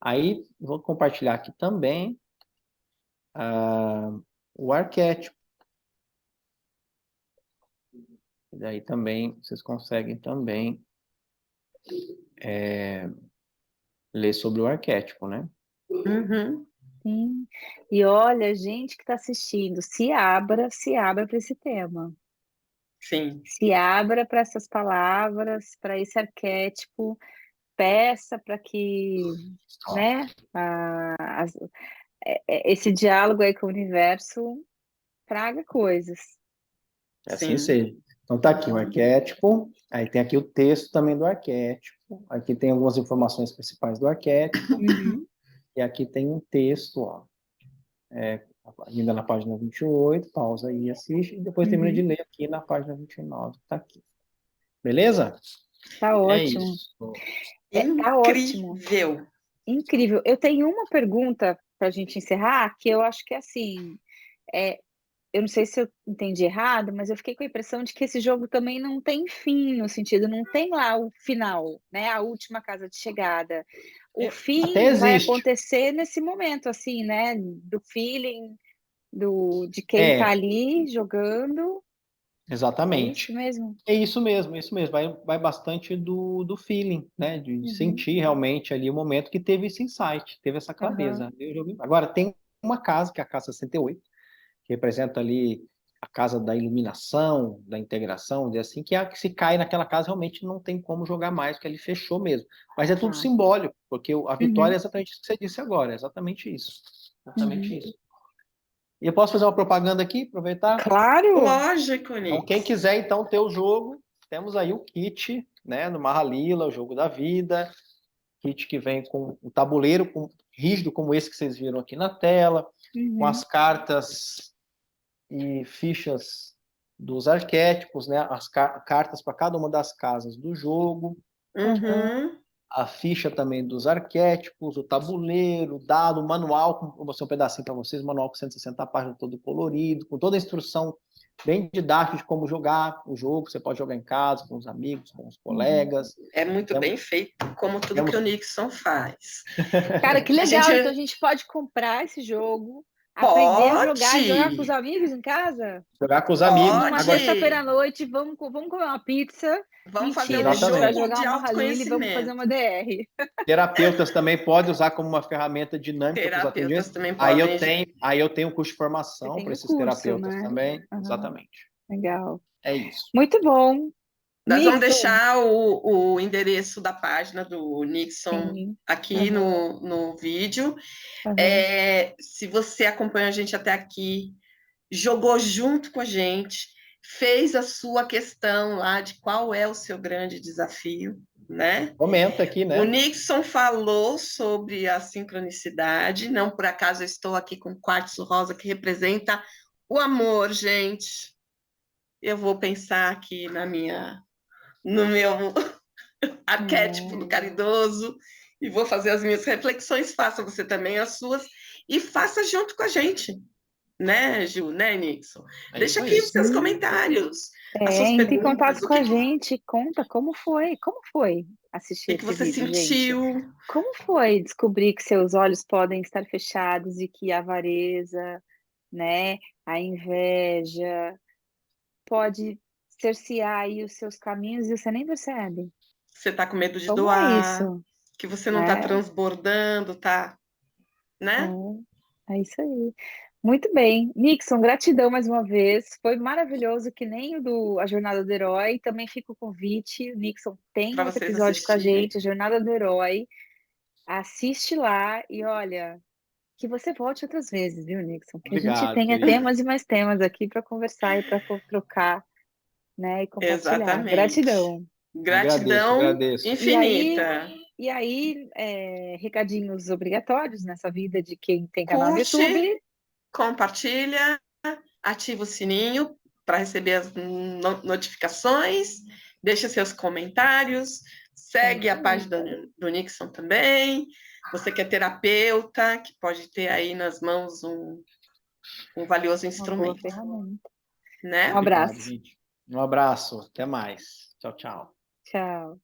Aí, vou compartilhar aqui também o arquétipo. E daí também, vocês conseguem também ler sobre o arquétipo, né? Uhum. Sim. E olha, gente que está assistindo, se abra para esse tema. Sim, Se abra para essas palavras, para esse arquétipo, peça para que, Ó, né, esse diálogo aí com o universo traga coisas. assim sim. seja. Então tá aqui o Uhum. arquétipo, aí tem aqui o texto também do arquétipo, aqui tem algumas informações principais do arquétipo, Uhum, e aqui tem um texto, ó, ainda na página 28, pausa aí e assiste, e depois termina de uhum. ler aqui na página 29, tá aqui. Beleza? Tá É ótimo. isso. Tá ótimo. Incrível. Incrível. Eu tenho uma pergunta para a gente encerrar, que eu acho que é assim, é, eu não sei se eu entendi errado, mas eu fiquei com a impressão de que esse jogo também não tem fim, no sentido, não tem lá o final, né? A última casa de chegada. O Até fim vai existe. acontecer nesse momento, assim, né? Do feeling, de quem tá É, ali jogando. É isso exatamente. mesmo? É isso mesmo, é isso mesmo. Vai bastante do feeling, né? De Uhum, sentir realmente ali o momento que teve esse insight, teve essa aham, clareza. Agora, tem uma casa, que é a casa 68, que representa ali a casa da iluminação, da integração, de assim, que é a que se cai naquela casa realmente não tem como jogar mais, porque ele fechou mesmo. Mas é tudo tá. simbólico, porque a vitória Uhum, é exatamente isso que você disse agora, é exatamente isso. uhum. Exatamente isso. E eu posso fazer uma propaganda aqui, aproveitar? Claro! Lógico, Então, quem Nix. quiser, então, ter o jogo, temos aí o kit, né, no Mahalila, o jogo da vida, kit que vem com o tabuleiro rígido como esse que vocês viram aqui na tela, com Uhum, as cartas e fichas dos arquétipos, né, as cartas para cada uma das casas do jogo, aham. Uhum. a ficha também dos arquétipos, o tabuleiro, o dado, o manual, vou mostrar um pedacinho para vocês, manual com 160 páginas, todo colorido, com toda a instrução bem didática de como jogar o jogo. Você pode jogar em casa, com os amigos, com os Uhum. colegas. É muito Temos, bem feito, como tudo que temos... o Nixon faz. Cara, que A gente. legal! Então a gente pode comprar esse jogo, Aprender a jogar com os Pode, amigos em casa? Jogar com os amigos. Numa pode. sexta-feira à noite, vamos comer uma pizza. Vamos fazer Mentira, um a gente vai Exatamente. jogo jogar de uma Mahalila e vamos fazer autoconhecimento. uma DR. Terapeutas também podem usar como uma ferramenta dinâmica para os Terapeutas atendimentos. também Aí eu tenho um curso de Você formação tem para o esses curso, terapeutas né? também. Aham, Exatamente. legal. É isso. Muito bom. Nós vamos Nixon. deixar o endereço da página do Nixon Sim. aqui no vídeo. Aham. Se você acompanha a gente até aqui, jogou junto com a gente, fez a sua questão lá de qual é o seu grande desafio, né? Comenta aqui, O né? Nixon falou sobre a sincronicidade, não por acaso eu estou aqui com quartzo rosa que representa o amor, gente. Eu vou pensar aqui no meu arquétipo do caridoso e vou fazer as minhas reflexões. Faça você também as suas e faça junto com a gente, né, Ju, né, Nixon? É Deixa isso aqui aí. os seus comentários, as É, suas entre em perguntas, contato com a gente, conta como foi assistir o que esse você vídeo, gente. sentiu. Como foi descobrir que seus olhos podem estar fechados e que a avareza, né, a inveja pode cercear aí os seus caminhos e você nem percebe? Você está com medo de Como é doar, isso, que você não está né? transbordando, tá, né? É isso aí. Muito bem. Nixon, gratidão mais uma vez. Foi maravilhoso, que nem A Jornada do Herói. Também fica o convite. O Nixon tem Para outro vocês episódio com a assistirem. gente, A Jornada do Herói. Assiste lá e olha, que você volte outras vezes, viu, Nixon? Que a gente Obrigado, tenha querido. temas e mais temas aqui para conversar e para trocar, né, e compartilhar. Exatamente. Gratidão. Gratidão Agradeço. infinita. E aí, recadinhos obrigatórios nessa vida de quem tem canal no Curte, YouTube. compartilha, ativa o sininho para receber as notificações, deixa seus comentários, segue a página do Nixon também. Você que é terapeuta, que pode ter aí nas mãos um valioso Uma boa instrumento, ferramenta. né? Um Obrigado, abraço. gente. Um abraço. Até mais. Tchau, tchau. Tchau.